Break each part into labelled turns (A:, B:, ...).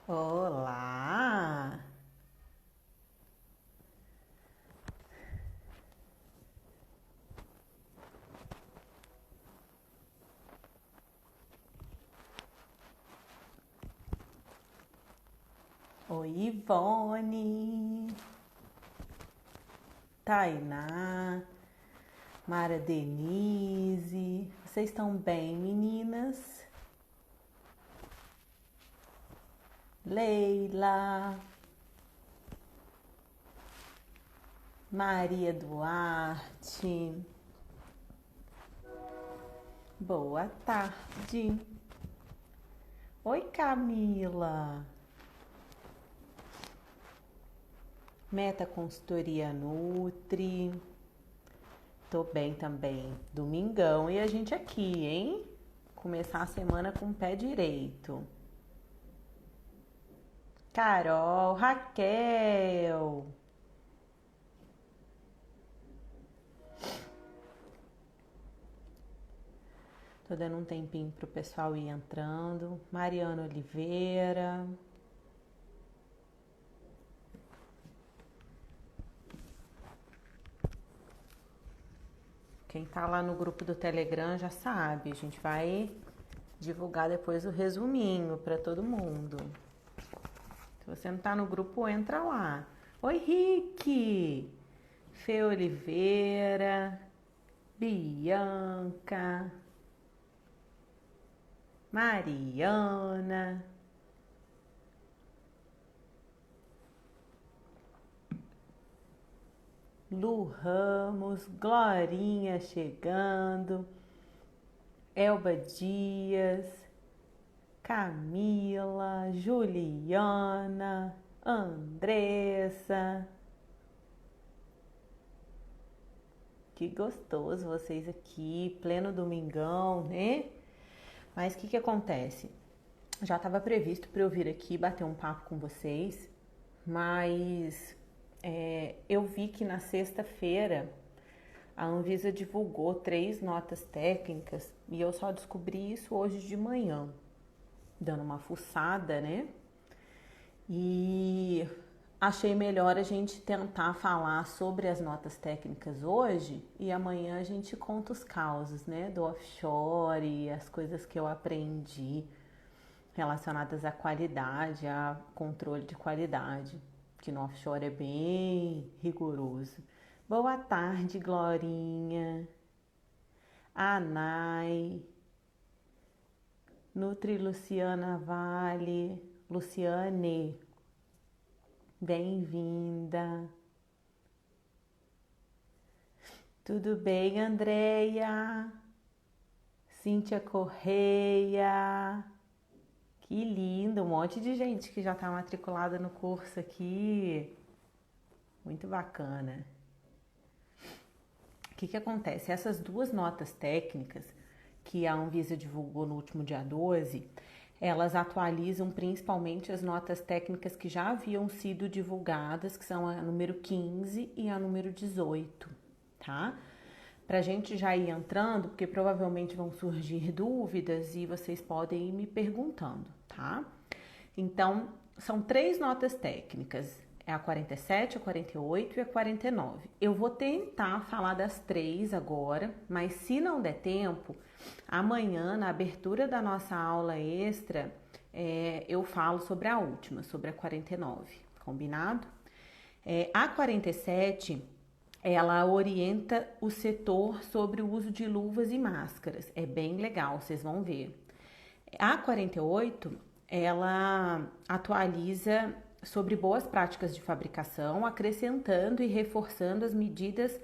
A: Olá! Oi, Ivone, Tainá, Mara Denise, vocês estão bem, meninas? Leila, Maria Duarte, boa tarde. Oi, Camila. Meta Consultoria Nutri. Tô bem também. Domingão e a gente aqui, hein? Começar a semana com o pé direito. Carol, Raquel. Tô dando um tempinho pro pessoal ir entrando. Mariana Oliveira. Quem tá lá no grupo do Telegram já sabe, a gente vai divulgar depois o resuminho para todo mundo. Se você não tá no grupo, entra lá. Oi, Rick! Fê Oliveira, Bianca, Mariana, Lu Ramos, Glorinha chegando, Elba Dias, Camila, Juliana, Andressa. Que gostoso vocês aqui, pleno domingão, né? Mas o que acontece? Já estava previsto para eu vir aqui bater um papo com vocês, mas eu vi que na sexta-feira a Anvisa divulgou 3 notas técnicas e eu só descobri isso hoje de manhã, dando uma fuçada, né? E achei melhor a gente tentar falar sobre as notas técnicas hoje e amanhã a gente conta os causos, né? Do offshore e as coisas que eu aprendi relacionadas à qualidade, a controle de qualidade, que no offshore é bem rigoroso. Boa tarde, Glorinha, Anai, Nutri Luciana Vale, Luciane, bem-vinda. Tudo bem, Andréia? Cíntia Correia. Que lindo, um monte de gente que já está matriculada no curso aqui. Muito bacana. O que acontece? Essas 2 notas técnicas que a Anvisa divulgou no último dia 12, elas atualizam principalmente as notas técnicas que já haviam sido divulgadas, que são a número 15 e a número 18, tá? Pra gente já ir entrando, porque provavelmente vão surgir dúvidas e vocês podem ir me perguntando, tá? Então, são 3 notas técnicas, é a 47, a 48 e a 49. Eu vou tentar falar das 3 agora, mas se não der tempo, amanhã, na abertura da nossa aula extra, eu falo sobre a última, sobre a 49, combinado? A 47, ela orienta o setor sobre o uso de luvas e máscaras. É bem legal, vocês vão ver. A 48, ela atualiza sobre boas práticas de fabricação, acrescentando e reforçando as medidas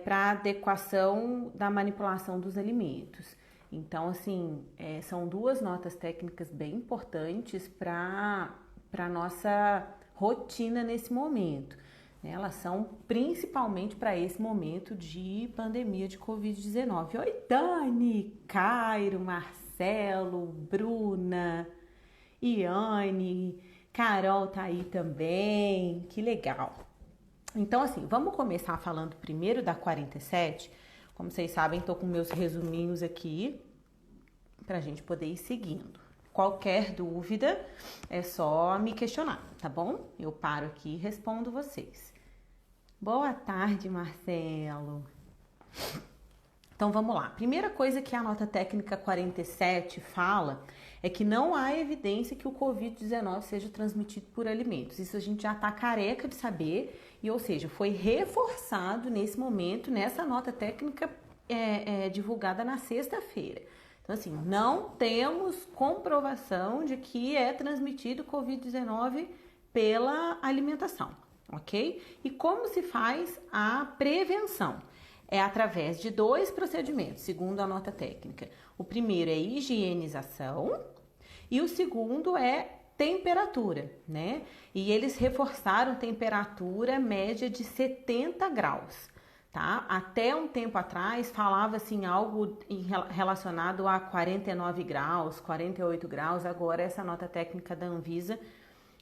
A: para adequação da manipulação dos alimentos. Então, assim, são 2 notas técnicas bem importantes para a nossa rotina nesse momento. Elas são principalmente para esse momento de pandemia de Covid-19. Oi, Dani, Cairo, Marcelo, Bruna, Iane, Carol tá aí também, que legal. Então, assim, vamos começar falando primeiro da 47. Como vocês sabem, tô com meus resuminhos aqui pra gente poder ir seguindo. Qualquer dúvida é só me questionar, tá bom? Eu paro aqui e respondo vocês. Boa tarde, Marcelo. Então vamos lá. Primeira coisa que a nota técnica 47 fala é que não há evidência que o Covid-19 seja transmitido por alimentos. Isso a gente já está careca de saber, e ou seja, foi reforçado nesse momento, nessa nota técnica divulgada na sexta-feira. Então assim, não temos comprovação de que é transmitido o Covid-19 pela alimentação, ok? E como se faz a prevenção? É através de 2 procedimentos, segundo a nota técnica. O primeiro é higienização e o segundo é temperatura, né? E eles reforçaram temperatura média de 70 graus, tá? Até um tempo atrás falava-se em algo relacionado a 49 graus, 48 graus, agora essa nota técnica da Anvisa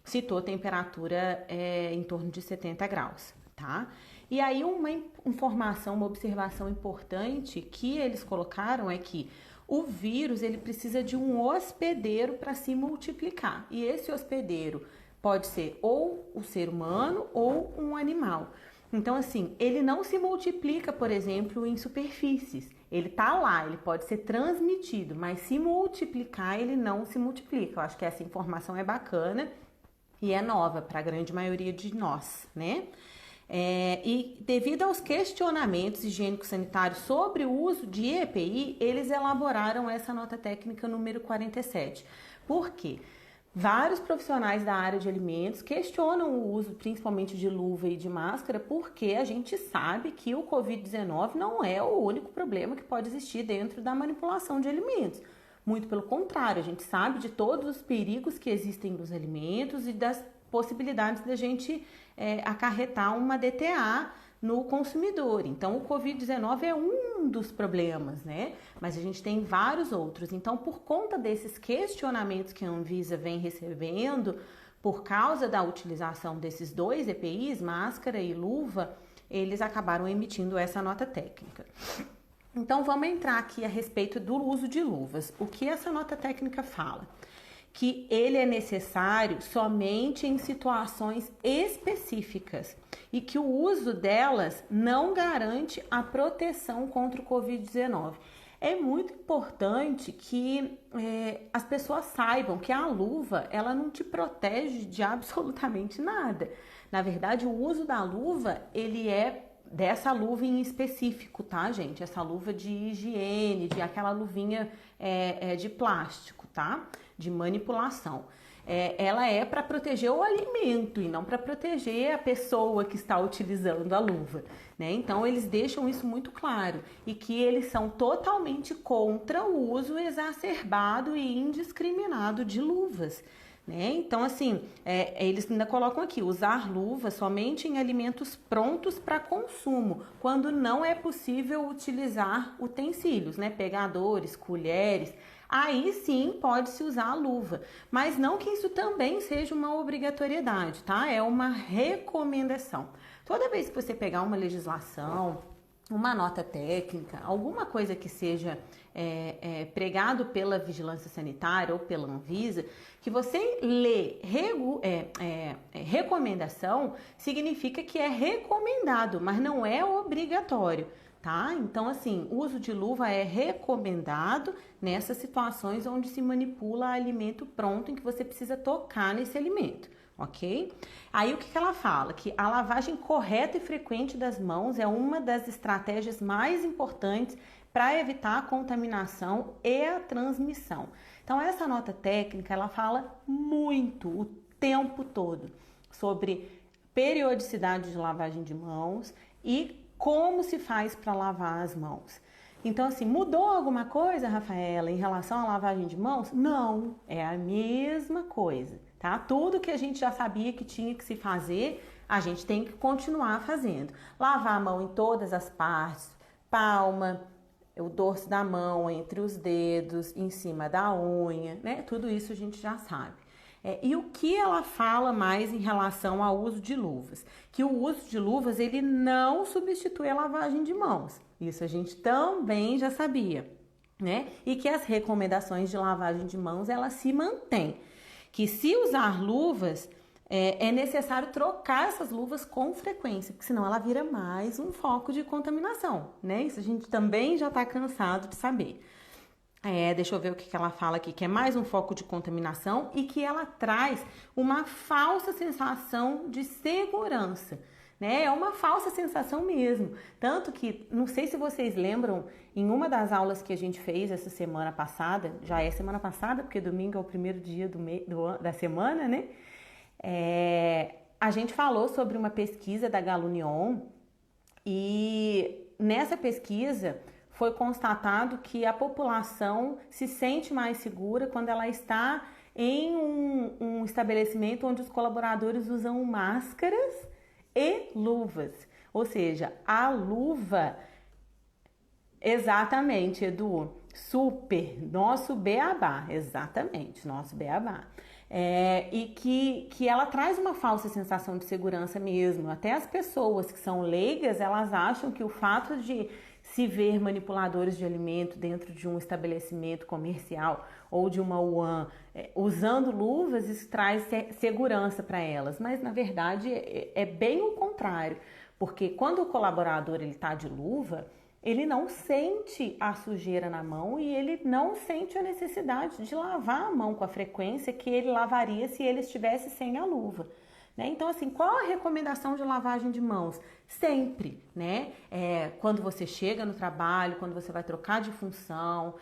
A: citou temperatura em torno de 70 graus, tá? E aí uma informação, uma observação importante que eles colocaram é que o vírus ele precisa de um hospedeiro para se multiplicar. E esse hospedeiro pode ser ou o ser humano ou um animal. Então assim, ele não se multiplica, por exemplo, em superfícies. Ele tá lá, ele pode ser transmitido, mas se multiplicar ele não se multiplica. Eu acho que essa informação é bacana e é nova para a grande maioria de nós, né? E devido aos questionamentos higiênico-sanitários sobre o uso de EPI, eles elaboraram essa nota técnica número 47. Por quê? Vários profissionais da área de alimentos questionam o uso principalmente de luva e de máscara, porque a gente sabe que o Covid-19 não é o único problema que pode existir dentro da manipulação de alimentos. Muito pelo contrário, a gente sabe de todos os perigos que existem nos alimentos e das possibilidades da gente acarretar uma DTA no consumidor. Então, o Covid-19 é um dos problemas, né? Mas a gente tem vários outros. Então, por conta desses questionamentos que a Anvisa vem recebendo, por causa da utilização desses 2 EPIs, máscara e luva, eles acabaram emitindo essa nota técnica. Então, vamos entrar aqui a respeito do uso de luvas. O que essa nota técnica fala? Que ele é necessário somente em situações específicas e que o uso delas não garante a proteção contra o Covid-19. É muito importante que as pessoas saibam que a luva, ela não te protege de absolutamente nada. Na verdade, o uso da luva, ele é dessa luva em específico, tá, gente? Essa luva de higiene, de aquela luvinha de plástico, tá? De manipulação. Ela é para proteger o alimento e não para proteger a pessoa que está utilizando a luva, né? Então eles deixam isso muito claro e que eles são totalmente contra o uso exacerbado e indiscriminado de luvas, né? Então assim, eles ainda colocam aqui, usar luvas somente em alimentos prontos para consumo, quando não é possível utilizar utensílios, né? Pegadores, colheres. Aí sim pode-se usar a luva, mas não que isso também seja uma obrigatoriedade, tá? É uma recomendação. Toda vez que você pegar uma legislação, uma nota técnica, alguma coisa que seja pregado pela Vigilância Sanitária ou pela Anvisa, que você lê recomendação, significa que é recomendado, mas não é obrigatório. Tá? Então, assim, o uso de luva é recomendado nessas situações onde se manipula alimento pronto em que você precisa tocar nesse alimento, ok? Aí o que ela fala? Que a lavagem correta e frequente das mãos é uma das estratégias mais importantes para evitar a contaminação e a transmissão. Então, essa nota técnica, ela fala muito, o tempo todo, sobre periodicidade de lavagem de mãos e como se faz para lavar as mãos. Então, assim, mudou alguma coisa, Rafaela, em relação à lavagem de mãos? Não, é a mesma coisa, tá? Tudo que a gente já sabia que tinha que se fazer, a gente tem que continuar fazendo. Lavar a mão em todas as partes, palma, o dorso da mão, entre os dedos, em cima da unha, né? Tudo isso a gente já sabe. E o que ela fala mais em relação ao uso de luvas? Que o uso de luvas, ele não substitui a lavagem de mãos. Isso a gente também já sabia. né? E que as recomendações de lavagem de mãos, elas se mantêm. Que se usar luvas, é necessário trocar essas luvas com frequência, porque senão ela vira mais um foco de contaminação, né? Isso a gente também já está cansado de saber. Deixa eu ver o que ela fala aqui, que é mais um foco de contaminação e que ela traz uma falsa sensação de segurança, né? É uma falsa sensação mesmo. Tanto que, não sei se vocês lembram, em uma das aulas que a gente fez essa semana passada, já é semana passada, porque domingo é o primeiro dia da semana, né? A gente falou sobre uma pesquisa da Galunion e nessa pesquisa foi constatado que a população se sente mais segura quando ela está em um estabelecimento onde os colaboradores usam máscaras e luvas. Ou seja, a luva, exatamente, Edu, super, nosso beabá, exatamente, nosso beabá. E que ela traz uma falsa sensação de segurança mesmo. Até as pessoas que são leigas, elas acham que o fato de se ver manipuladores de alimento dentro de um estabelecimento comercial ou de uma UAM usando luvas, isso traz segurança para elas. Mas, na verdade, é bem o contrário. Porque quando o colaborador está de luva, ele não sente a sujeira na mão e ele não sente a necessidade de lavar a mão com a frequência que ele lavaria se ele estivesse sem a luva. Né? Então, assim, qual a recomendação de lavagem de mãos? Sempre, né? Quando você chega no trabalho, quando você vai trocar de função,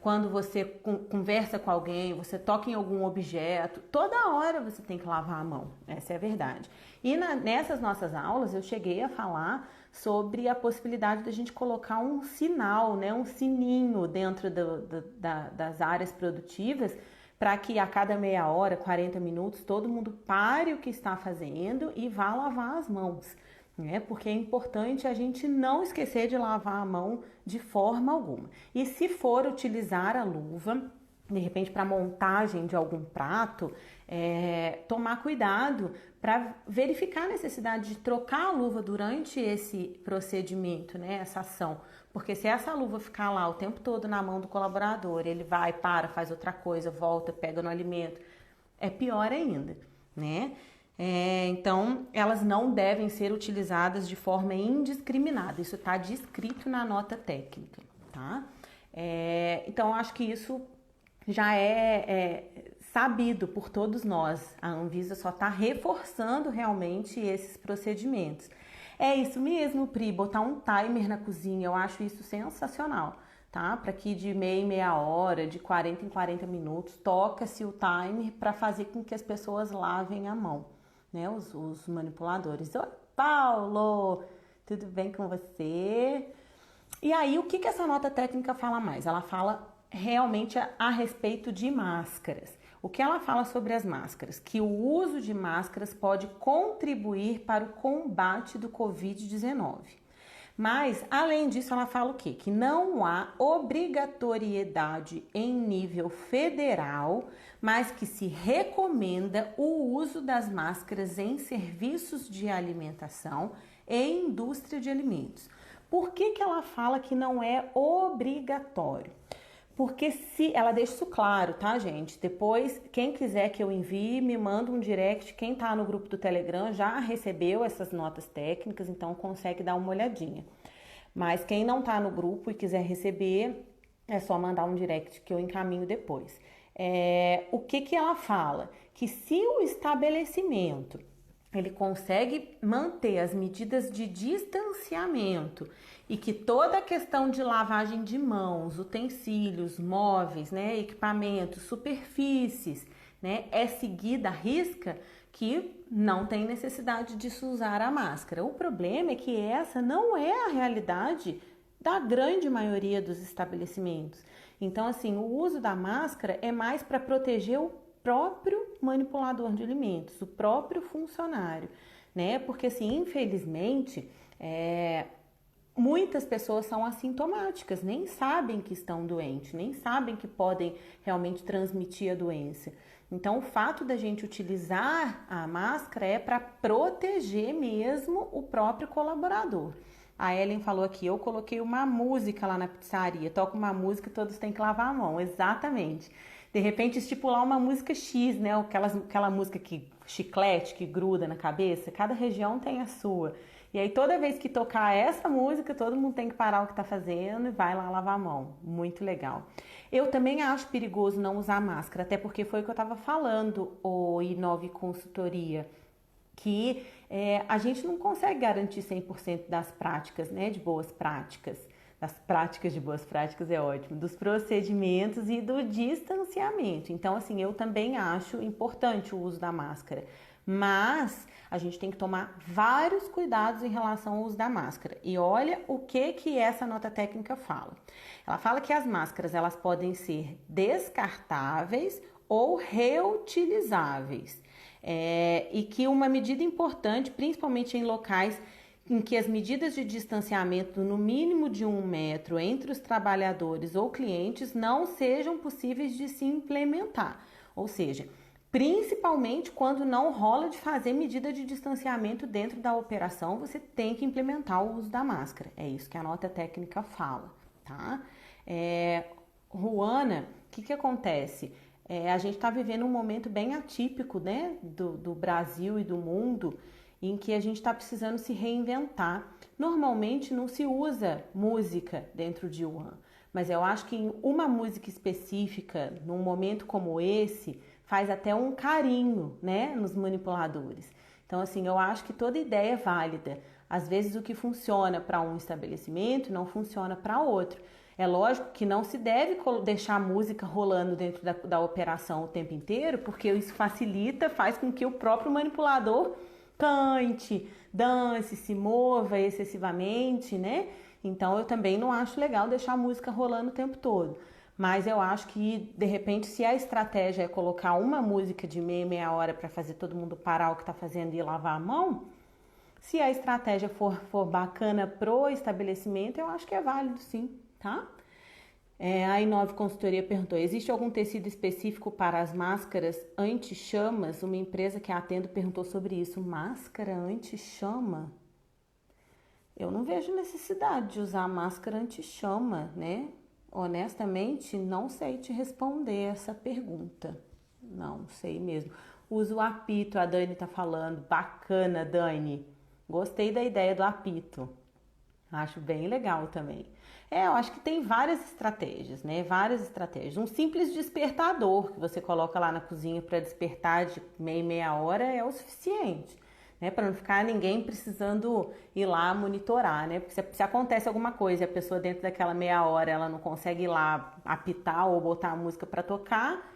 A: quando você conversa com alguém, você toca em algum objeto, toda hora você tem que lavar a mão, essa é a verdade. E nessas nossas aulas eu cheguei a falar sobre a possibilidade de a gente colocar um sinal, né? Um sininho dentro das áreas produtivas, para que a cada meia hora, 40 minutos, todo mundo pare o que está fazendo e vá lavar as mãos, né? Porque é importante a gente não esquecer de lavar a mão de forma alguma. E se for utilizar a luva, de repente para montagem de algum prato, tomar cuidado para verificar a necessidade de trocar a luva durante esse procedimento, né? Essa ação. Porque se essa luva ficar lá o tempo todo na mão do colaborador, ele vai, faz outra coisa, volta, pega no alimento, é pior ainda, né? Então, elas não devem ser utilizadas de forma indiscriminada. Isso está descrito na nota técnica, tá? Então, acho que isso já é sabido por todos nós. A Anvisa só está reforçando realmente esses procedimentos. É isso mesmo, Pri, botar um timer na cozinha, eu acho isso sensacional, tá? Para que de meia em meia hora, de 40 em 40 minutos, toca-se o timer para fazer com que as pessoas lavem a mão, né? Os manipuladores. Oi, Paulo, tudo bem com você? E aí, o que essa nota técnica fala mais? Ela fala realmente a respeito de máscaras. O que ela fala sobre as máscaras? Que o uso de máscaras pode contribuir para o combate do Covid-19. Mas, além disso, ela fala o quê? Que não há obrigatoriedade em nível federal, mas que se recomenda o uso das máscaras em serviços de alimentação e indústria de alimentos. Por que ela fala que não é obrigatório? Porque se ela deixa isso claro, tá, gente? Depois, quem quiser que eu envie, me manda um direct. Quem tá no grupo do Telegram já recebeu essas notas técnicas, então consegue dar uma olhadinha. Mas quem não tá no grupo e quiser receber, é só mandar um direct que eu encaminho depois. O que ela fala? Que se o estabelecimento ele consegue manter as medidas de distanciamento e que toda a questão de lavagem de mãos, utensílios, móveis, né, equipamentos, superfícies, né, é seguida à risca, que não tem necessidade de se usar a máscara. O problema é que essa não é a realidade da grande maioria dos estabelecimentos. Então, assim, o uso da máscara é mais para proteger o próprio manipulador de alimentos, o próprio funcionário, né? Porque, assim, infelizmente, muitas pessoas são assintomáticas, nem sabem que estão doentes, nem sabem que podem realmente transmitir a doença. Então, o fato da gente utilizar a máscara é para proteger mesmo o próprio colaborador, A Ellen falou aqui, eu coloquei uma música lá na pizzaria, toca uma música e todos têm que lavar a mão. Exatamente. De repente estipular uma música X, né? Aquela música que chiclete, que gruda na cabeça, cada região tem a sua. E aí toda vez que tocar essa música, todo mundo tem que parar o que está fazendo e vai lá lavar a mão. Muito legal. Eu também acho perigoso não usar máscara, até porque foi o que eu estava falando, o Inove Consultoria, que a gente não consegue garantir 100% das práticas, né, de boas práticas. Das práticas de boas práticas é ótimo, dos procedimentos e do distanciamento. Então, assim, eu também acho importante o uso da máscara, mas a gente tem que tomar vários cuidados em relação ao uso da máscara. E olha o que essa nota técnica fala. Ela fala que as máscaras elas podem ser descartáveis ou reutilizáveis. E que uma medida importante, principalmente em locais em que as medidas de distanciamento no mínimo de 1 metro entre os trabalhadores ou clientes não sejam possíveis de se implementar. Ou seja, principalmente quando não rola de fazer medida de distanciamento dentro da operação, você tem que implementar o uso da máscara. É isso que a nota técnica fala, tá? Ruana, o que acontece? A gente está vivendo um momento bem atípico, né, do Brasil e do mundo, em que a gente está precisando se reinventar. Normalmente não se usa música dentro de Wuhan, mas eu acho que em uma música específica, num momento como esse, faz até um carinho, né, nos manipuladores. Então, assim, eu acho que toda ideia é válida. Às vezes o que funciona para um estabelecimento não funciona para outro. É lógico que não se deve deixar a música rolando dentro da operação o tempo inteiro, porque isso facilita, faz com que o próprio manipulador cante, dance, se mova excessivamente, né? Então eu também não acho legal deixar a música rolando o tempo todo. Mas eu acho que, de repente, se a estratégia é colocar uma música de meia hora para fazer todo mundo parar o que está fazendo e lavar a mão, se a estratégia for bacana pro estabelecimento, eu acho que é válido sim, tá? A Inove Consultoria perguntou, existe algum tecido específico para as máscaras anti-chamas? Uma empresa que atendo perguntou sobre isso. Máscara anti-chama? Eu não vejo necessidade de usar máscara anti-chama, né? Honestamente, não sei te responder essa pergunta. Não sei mesmo. Uso o apito, a Dani tá falando. Bacana, Dani. Gostei da ideia do apito. Acho bem legal também. Eu acho que tem várias estratégias, né? Várias estratégias. Um simples despertador que você coloca lá na cozinha para despertar de meia hora é o suficiente, né? Para não ficar ninguém precisando ir lá monitorar, né? Porque se acontece alguma coisa e a pessoa dentro daquela meia hora ela não consegue ir lá apitar ou botar a música para tocar,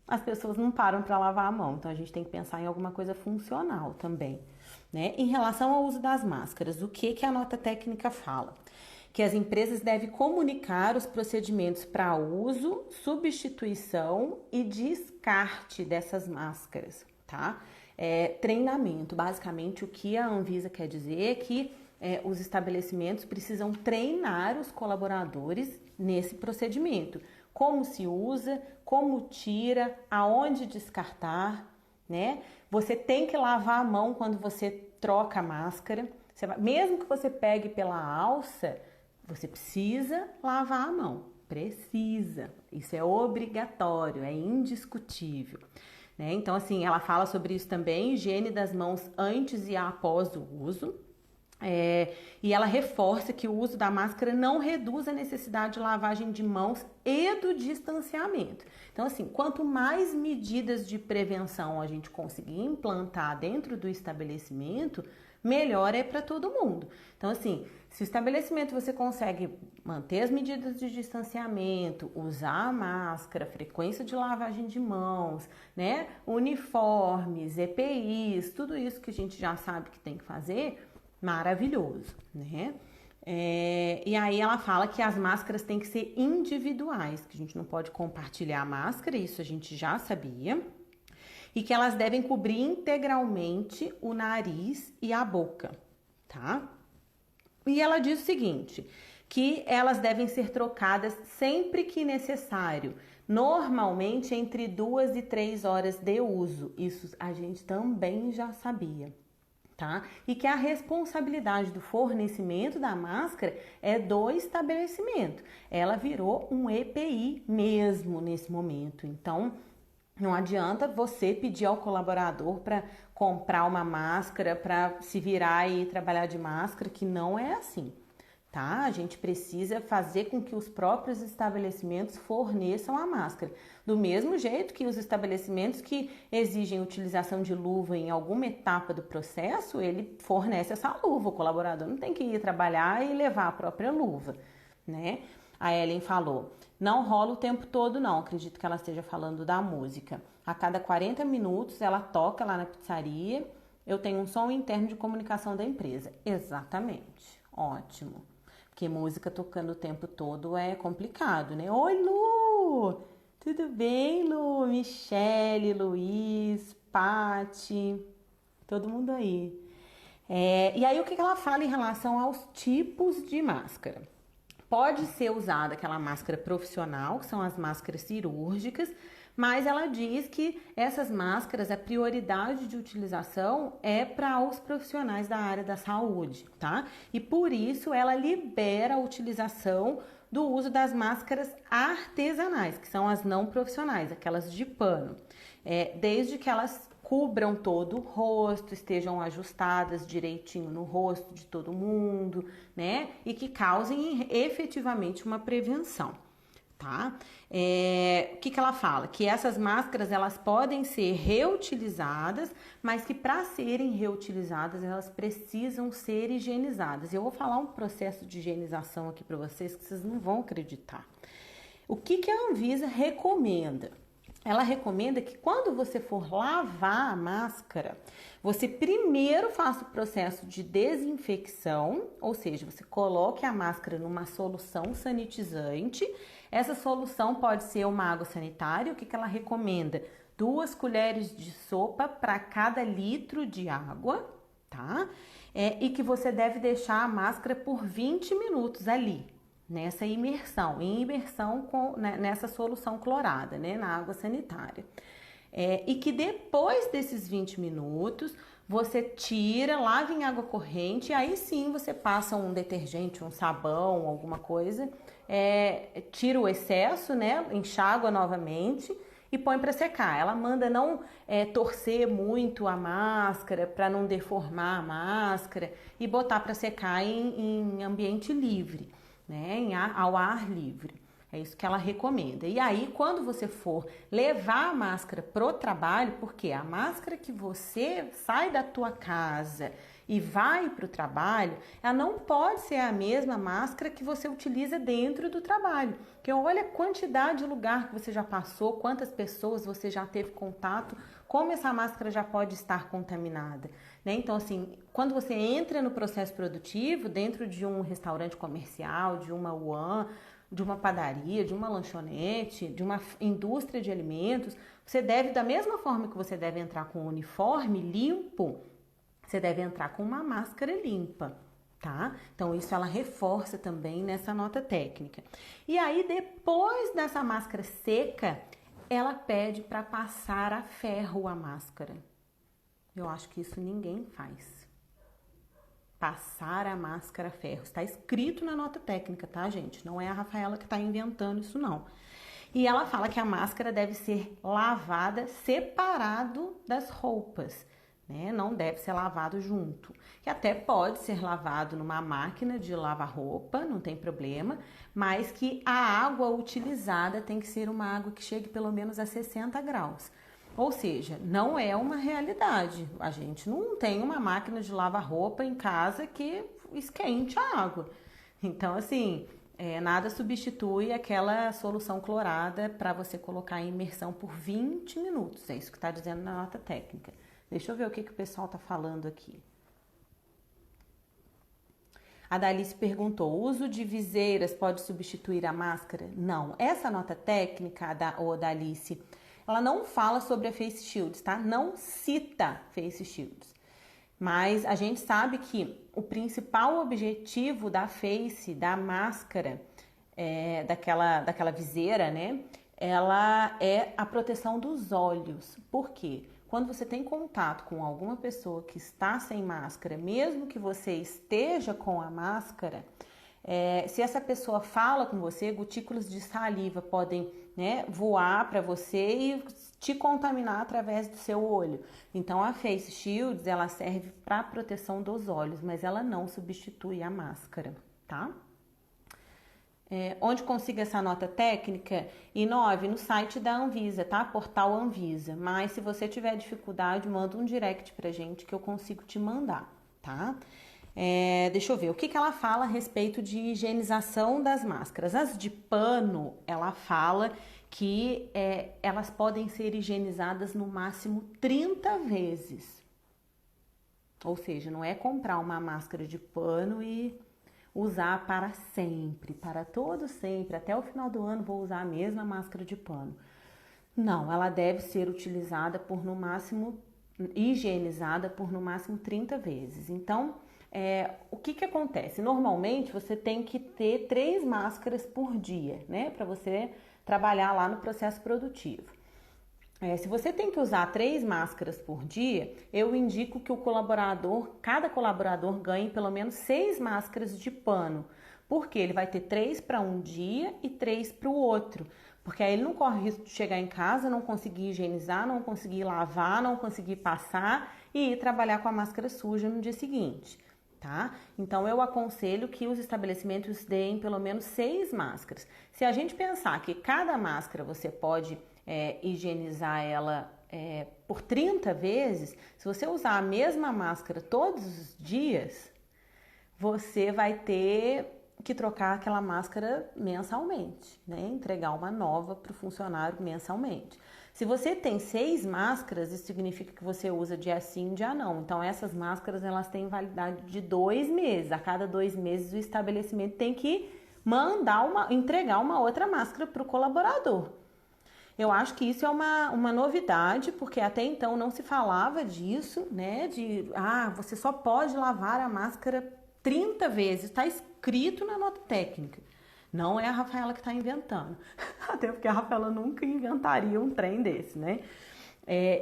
A: as pessoas não param para lavar a mão. Então a gente tem que pensar em alguma coisa funcional também, né? Em relação ao uso das máscaras, o que a nota técnica fala? Que as empresas devem comunicar os procedimentos para uso, substituição e descarte dessas máscaras, tá? Treinamento, basicamente o que a Anvisa quer dizer é que os estabelecimentos precisam treinar os colaboradores nesse procedimento. Como se usa, como tira, aonde descartar, né? Você tem que lavar a mão quando você troca a máscara. Mesmo que você pegue pela alça, você precisa lavar a mão, precisa. Isso é obrigatório, é indiscutível, né? Então, assim, ela fala sobre isso também, higiene das mãos antes e após o uso. E ela reforça que o uso da máscara não reduz a necessidade de lavagem de mãos e do distanciamento. Então, assim, quanto mais medidas de prevenção a gente conseguir implantar dentro do estabelecimento, melhor é para todo mundo. Então, assim, se o estabelecimento você consegue manter as medidas de distanciamento, usar a máscara, frequência de lavagem de mãos, né, uniformes, EPIs, tudo isso que a gente já sabe que tem que fazer, maravilhoso, né? E aí ela fala que as máscaras têm que ser individuais, que a gente não pode compartilhar a máscara, isso a gente já sabia, e que elas devem cobrir integralmente o nariz e a boca, tá? E ela diz o seguinte, que elas devem ser trocadas sempre que necessário, normalmente entre 2 e 3 horas de uso, isso a gente também já sabia. tá? E que a responsabilidade do fornecimento da máscara é do estabelecimento. Ela virou um EPI mesmo nesse momento. Então, não adianta você pedir ao colaborador para comprar uma máscara, para se virar e trabalhar de máscara, que não é assim, tá? A gente precisa fazer com que os próprios estabelecimentos forneçam a máscara. Do mesmo jeito que os estabelecimentos que exigem utilização de luva em alguma etapa do processo, ele fornece essa luva. O colaborador não tem que ir trabalhar e levar a própria luva, né? A Ellen falou, não rola o tempo todo não, acredito que ela esteja falando da música. A cada 40 minutos ela toca lá na pizzaria, eu tenho um som interno de comunicação da empresa. Exatamente, ótimo. Porque música tocando o tempo todo é complicado, né? Oi, Lu! Tudo bem, Lu? Michele, Luiz, Pati, todo mundo aí. E aí o que ela fala em relação aos tipos de máscara? Pode ser usada aquela máscara profissional, que são as máscaras cirúrgicas, mas ela diz que essas máscaras, a prioridade de utilização é para os profissionais da área da saúde, tá? E por isso ela libera a utilização do uso das máscaras artesanais, que são as não profissionais, aquelas de pano, desde que elas cubram todo o rosto, estejam ajustadas direitinho no rosto de todo mundo, né? E que causem efetivamente uma prevenção, tá? O que ela fala? Que essas máscaras, elas podem ser reutilizadas, mas que para serem reutilizadas, elas precisam ser higienizadas. Eu vou falar um processo de higienização aqui para vocês que vocês não vão acreditar. O que a Anvisa recomenda? Ela recomenda que quando você for lavar a máscara, você primeiro faça o processo de desinfecção, ou seja, você coloque a máscara numa solução sanitizante. Essa solução pode ser uma água sanitária. O que ela recomenda? 2 colheres de sopa para cada litro de água, tá? E que você deve deixar a máscara por 20 minutos ali, nessa imersão, nessa solução clorada, né, na água sanitária. E que depois desses 20 minutos, você tira, lava em água corrente, e aí sim você passa um detergente, um sabão, alguma coisa, tira o excesso, né, enxágua novamente e põe para secar. Ela manda não torcer muito a máscara para não deformar a máscara e botar para secar em ambiente livre, né, ao ar livre. É isso que ela recomenda. E aí, quando você for levar a máscara pro trabalho, porque a máscara que você sai da tua casa e vai pro trabalho, ela não pode ser a mesma máscara que você utiliza dentro do trabalho. Porque olha a quantidade de lugar que você já passou, quantas pessoas você já teve contato, como essa máscara já pode estar contaminada, né? Então, assim, quando você entra no processo produtivo, dentro de um restaurante comercial, de uma UAN, de uma padaria, de uma lanchonete, de uma indústria de alimentos, você deve, da mesma forma que você deve entrar com um uniforme limpo, você deve entrar com uma máscara limpa, tá? Então, isso ela reforça também nessa nota técnica. E aí, depois dessa máscara seca, ela pede para passar a ferro a máscara. Eu acho que isso ninguém faz. Passar a máscara a ferro. Está escrito na nota técnica, tá, gente? Não é a Rafaela que está inventando isso, não. E ela fala que a máscara deve ser lavada separado das roupas, né? Não deve ser lavado junto. Que até pode ser lavado numa máquina de lavar roupa, não tem problema, mas que a água utilizada tem que ser uma água que chegue pelo menos a 60 graus. Ou seja, não é uma realidade. A gente não tem uma máquina de lavar roupa em casa que esquente a água. Então, assim, nada substitui aquela solução clorada para você colocar em imersão por 20 minutos. É isso que está dizendo na nota técnica. Deixa eu ver o que o pessoal está falando aqui. A Dalice perguntou, o uso de viseiras pode substituir a máscara? Não. Essa nota técnica, Dalice, ela não fala sobre a face shields, tá? Não cita face shields. Mas a gente sabe que o principal objetivo da face, da máscara, daquela viseira, né? Ela é a proteção dos olhos. Por quê? quando você tem contato com alguma pessoa que está sem máscara, mesmo que você esteja com a máscara, se essa pessoa fala com você, gotículas de saliva podem, né, voar para você e te contaminar através do seu olho. Então a Face Shields, ela serve para proteção dos olhos, mas ela não substitui a máscara, tá? Onde consiga essa nota técnica? No site da Anvisa, tá? Portal Anvisa. Mas se você tiver dificuldade, manda um direct pra gente que eu consigo te mandar, tá? Deixa eu ver, o que ela fala a respeito de higienização das máscaras. As de pano, ela fala que elas podem ser higienizadas no máximo 30 vezes. Ou seja, não é comprar uma máscara de pano e usar para sempre, para todo sempre, até o final do ano vou usar a mesma máscara de pano. Não, ela deve ser utilizada por no máximo, higienizada por no máximo 30 vezes. Então, o que acontece? Normalmente você tem que ter 3 máscaras por dia, né? Para você trabalhar lá no processo produtivo. Se você tem que usar 3 máscaras por dia, eu indico que cada colaborador ganhe pelo menos 6 máscaras de pano, porque ele vai ter 3 para um dia e 3 para o outro, porque aí ele não corre risco de chegar em casa, não conseguir higienizar, não conseguir lavar, não conseguir passar e ir trabalhar com a máscara suja no dia seguinte, tá? Então eu aconselho que os estabelecimentos deem pelo menos 6 máscaras. Se a gente pensar que cada máscara você pode higienizar ela por 30 vezes, se você usar a mesma máscara todos os dias, você vai ter que trocar aquela máscara mensalmente, né? Entregar uma nova para o funcionário mensalmente. Se você tem 6 máscaras, isso significa que você usa dia sim, dia não. Então essas máscaras elas têm validade de 2 meses. A cada 2 meses o estabelecimento tem que entregar uma outra máscara para o colaborador. Eu acho que isso é uma novidade, porque até então não se falava disso, né? Você só pode lavar a máscara 30 vezes, está escrito na nota técnica. Não é a Rafaela que está inventando, até porque a Rafaela nunca inventaria um trem desse, né?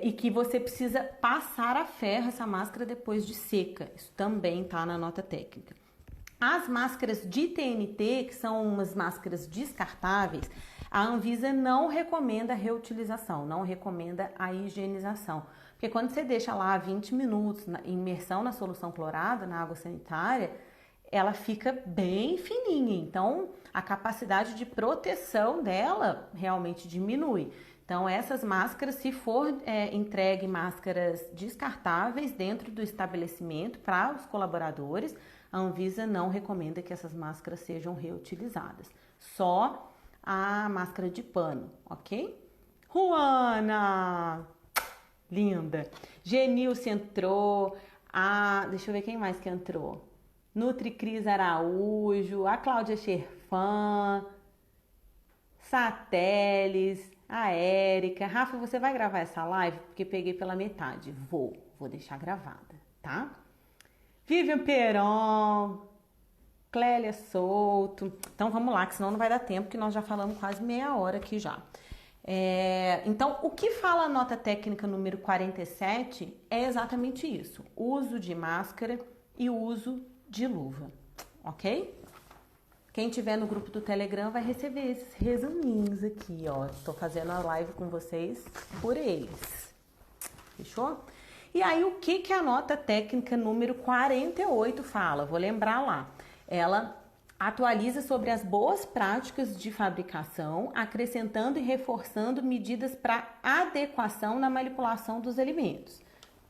A: E que você precisa passar a ferro essa máscara depois de seca, isso também está na nota técnica. As máscaras de TNT, que são umas máscaras descartáveis, a Anvisa não recomenda a reutilização, não recomenda a higienização. Porque quando você deixa lá 20 minutos em imersão na solução clorada, na água sanitária, ela fica bem fininha. Então, a capacidade de proteção dela realmente diminui. Então, essas máscaras, se for entregue máscaras descartáveis dentro do estabelecimento para os colaboradores, a Anvisa não recomenda que essas máscaras sejam reutilizadas. Só a máscara de pano, ok? Juana! Linda! Genilce entrou. Deixa eu ver quem mais que entrou. Nutricris Araújo, a Cláudia Scherfan, Sateles, a Érica. Rafa, você vai gravar essa live? Porque peguei pela metade. Vou deixar gravada, tá? Vivian Peron, Clélia Souto. Então vamos lá, que senão não vai dar tempo, que nós já falamos quase meia hora aqui já. Então, o que fala a nota técnica número 47 é exatamente isso: uso de máscara e uso de luva, ok? Quem tiver no grupo do Telegram vai receber esses resuminhos aqui, ó. Estou fazendo a live com vocês por eles. Fechou? E aí, o que a nota técnica número 48 fala? Vou lembrar lá. Ela atualiza sobre as boas práticas de fabricação, acrescentando e reforçando medidas para adequação na manipulação dos alimentos,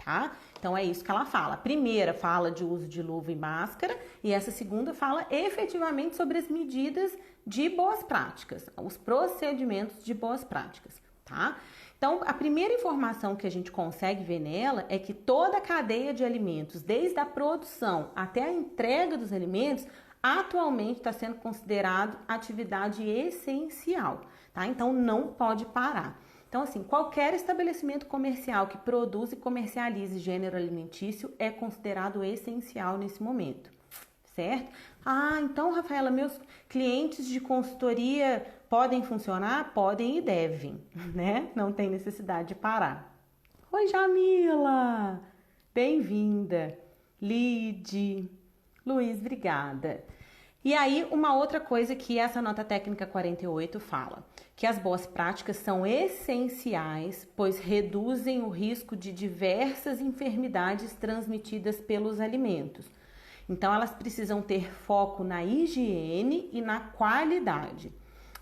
A: tá? Então é isso que ela fala. A primeira fala de uso de luva e máscara e essa segunda fala efetivamente sobre as medidas de boas práticas, os procedimentos de boas práticas, tá? Então, a primeira informação que a gente consegue ver nela é que toda a cadeia de alimentos, desde a produção até a entrega dos alimentos, atualmente está sendo considerado atividade essencial, tá? Então, não pode parar. Então, assim, qualquer estabelecimento comercial que produza e comercialize gênero alimentício é considerado essencial nesse momento, certo? Então, Rafaela, meus clientes de consultoria podem funcionar? Podem e devem, né? Não tem necessidade de parar. Oi, Jamila! Bem-vinda! Lide, Luiz, obrigada. E aí, uma outra coisa que essa nota técnica 48 fala, que as boas práticas são essenciais, pois reduzem o risco de diversas enfermidades transmitidas pelos alimentos. Então, elas precisam ter foco na higiene e na qualidade.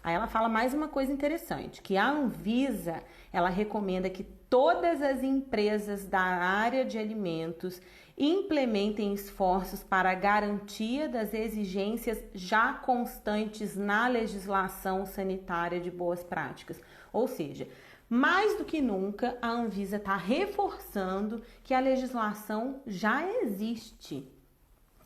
A: Aí ela fala mais uma coisa interessante, que a Anvisa, ela recomenda que todas as empresas da área de alimentos implementem esforços para a garantia das exigências já constantes na legislação sanitária de boas práticas. Ou seja, mais do que nunca, a Anvisa está reforçando que a legislação já existe.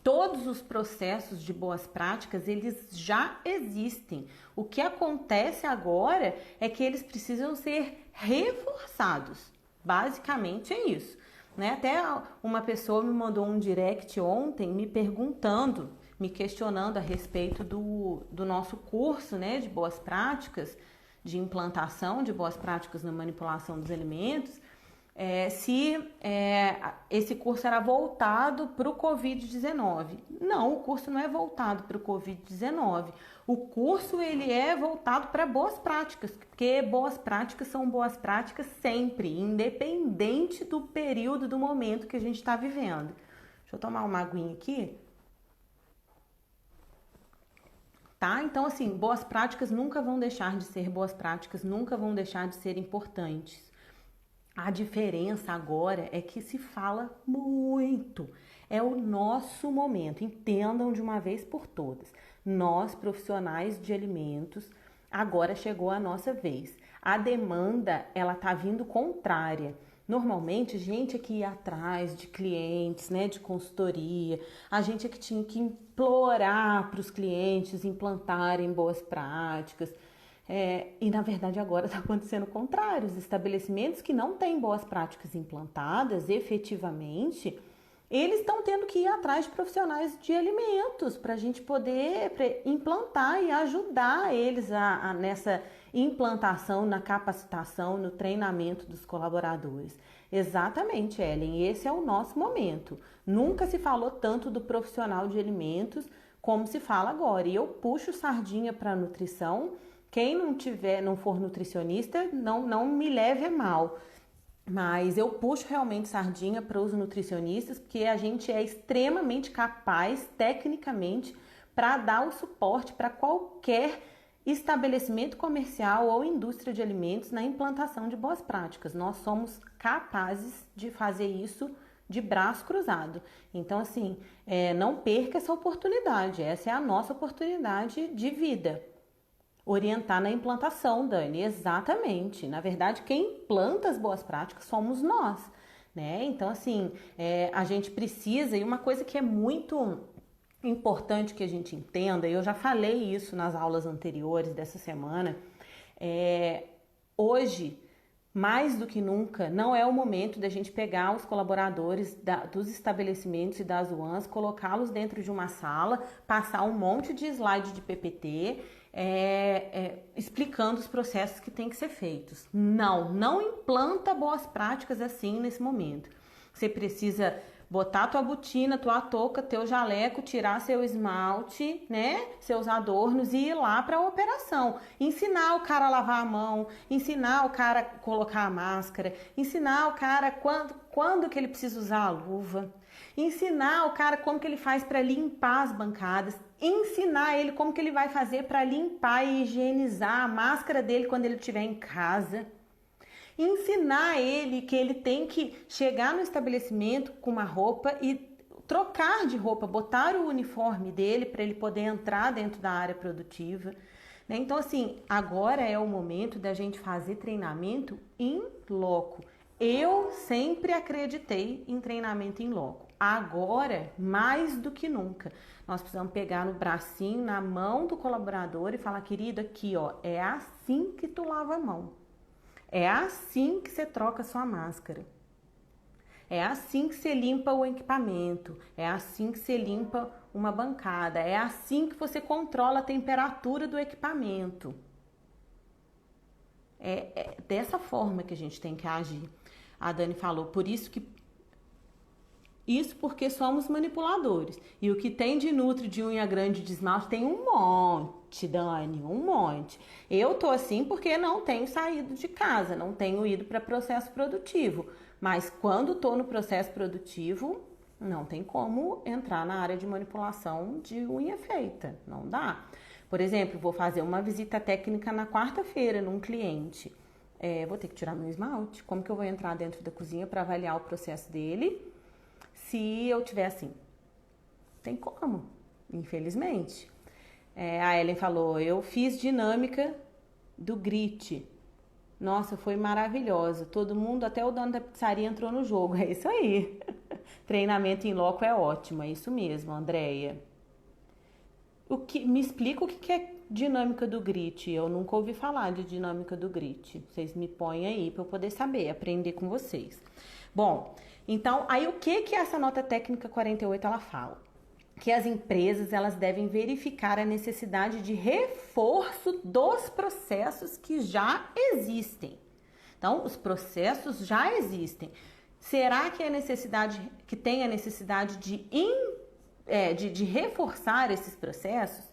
A: Todos os processos de boas práticas, eles já existem. O que acontece agora é que eles precisam ser reforçados. Basicamente é isso. Né? Até uma pessoa me mandou um direct ontem me perguntando, me questionando a respeito do nosso curso, né, de boas práticas, de implantação de boas práticas na manipulação dos alimentos, se esse curso era voltado para o Covid-19. Não, o curso não é voltado para o Covid-19. O curso ele é voltado para boas práticas, porque boas práticas são boas práticas sempre, independente do período, do momento que a gente está vivendo. Deixa eu tomar uma aguinha aqui. Tá? Então, assim, boas práticas nunca vão deixar de ser boas práticas, nunca vão deixar de ser importantes. A diferença agora é que se fala muito. É o nosso momento. Entendam de uma vez por todas. Nós, profissionais de alimentos, agora chegou a nossa vez. A demanda, ela tá vindo contrária. Normalmente, a gente é que ia atrás de clientes, né, de consultoria, a gente é que tinha que implorar para os clientes implantarem boas práticas. E na verdade agora está acontecendo o contrário. Os estabelecimentos que não têm boas práticas implantadas efetivamente, eles estão tendo que ir atrás de profissionais de alimentos para a gente poder implantar e ajudar eles nessa implantação, na capacitação, no treinamento dos colaboradores. Exatamente, Ellen, esse é o nosso momento. Nunca se falou tanto do profissional de alimentos como se fala agora. E eu puxo sardinha para a nutrição. Quem não for nutricionista, não me leve a mal. Mas eu puxo realmente sardinha para os nutricionistas, porque a gente é extremamente capaz, tecnicamente, para dar o suporte para qualquer estabelecimento comercial ou indústria de alimentos na implantação de boas práticas. Nós somos capazes de fazer isso de braço cruzado. Então, assim, não perca essa oportunidade. Essa é a nossa oportunidade de vida. Orientar na implantação, Dani, exatamente. Na verdade, quem implanta as boas práticas somos nós, né? Então, assim, a gente precisa, e uma coisa que é muito importante que a gente entenda, e eu já falei isso nas aulas anteriores dessa semana, hoje, mais do que nunca, não é o momento da gente pegar os colaboradores dos estabelecimentos e das UANs, colocá-los dentro de uma sala, passar um monte de slide de PPT, explicando os processos que têm que ser feitos. Não implanta boas práticas assim nesse momento. Você precisa botar tua botina, tua touca, teu jaleco, tirar seu esmalte, né, seus adornos e ir lá para a operação. Ensinar o cara a lavar a mão, ensinar o cara a colocar a máscara, ensinar o cara quando que ele precisa usar a luva, ensinar o cara como que ele faz para limpar as bancadas, ensinar ele como que ele vai fazer para limpar e higienizar a máscara dele quando ele estiver em casa. Ensinar ele que ele tem que chegar no estabelecimento com uma roupa e trocar de roupa, botar o uniforme dele para ele poder entrar dentro da área produtiva. Né? Então, assim, agora é o momento da gente fazer treinamento in loco. Eu sempre acreditei em treinamento in loco. Agora, mais do que nunca, nós precisamos pegar no bracinho, na mão do colaborador e falar, querido, aqui, ó, é assim que tu lava a mão. É assim que você troca a sua máscara. É assim que você limpa o equipamento. É assim que você limpa uma bancada. É assim que você controla a temperatura do equipamento. É dessa forma que a gente tem que agir. A Dani falou, isso porque somos manipuladores. E o que tem de Nutri, de unha grande, de esmalte, tem um monte, Dani, um monte. Eu tô assim porque não tenho saído de casa, não tenho ido para processo produtivo. Mas quando tô no processo produtivo, não tem como entrar na área de manipulação de unha feita, não dá. Por exemplo, vou fazer uma visita técnica na quarta-feira num cliente. Vou ter que tirar meu esmalte. Como que eu vou entrar dentro da cozinha para avaliar o processo dele? Se eu tiver assim, tem como, infelizmente. A Ellen falou, eu fiz dinâmica do Grit. Nossa, foi maravilhosa. Todo mundo, até o dono da pizzaria entrou no jogo. É isso aí. Treinamento em loco é ótimo, é isso mesmo, Andréia. Me explica o que é dinâmica do Grit. Eu nunca ouvi falar de dinâmica do Grit. Vocês me põem aí para eu poder saber, aprender com vocês. Bom, então, aí o que essa nota técnica 48 ela fala? Que as empresas elas devem verificar a necessidade de reforço dos processos que já existem. Então, os processos já existem. Será que tem a necessidade de reforçar esses processos?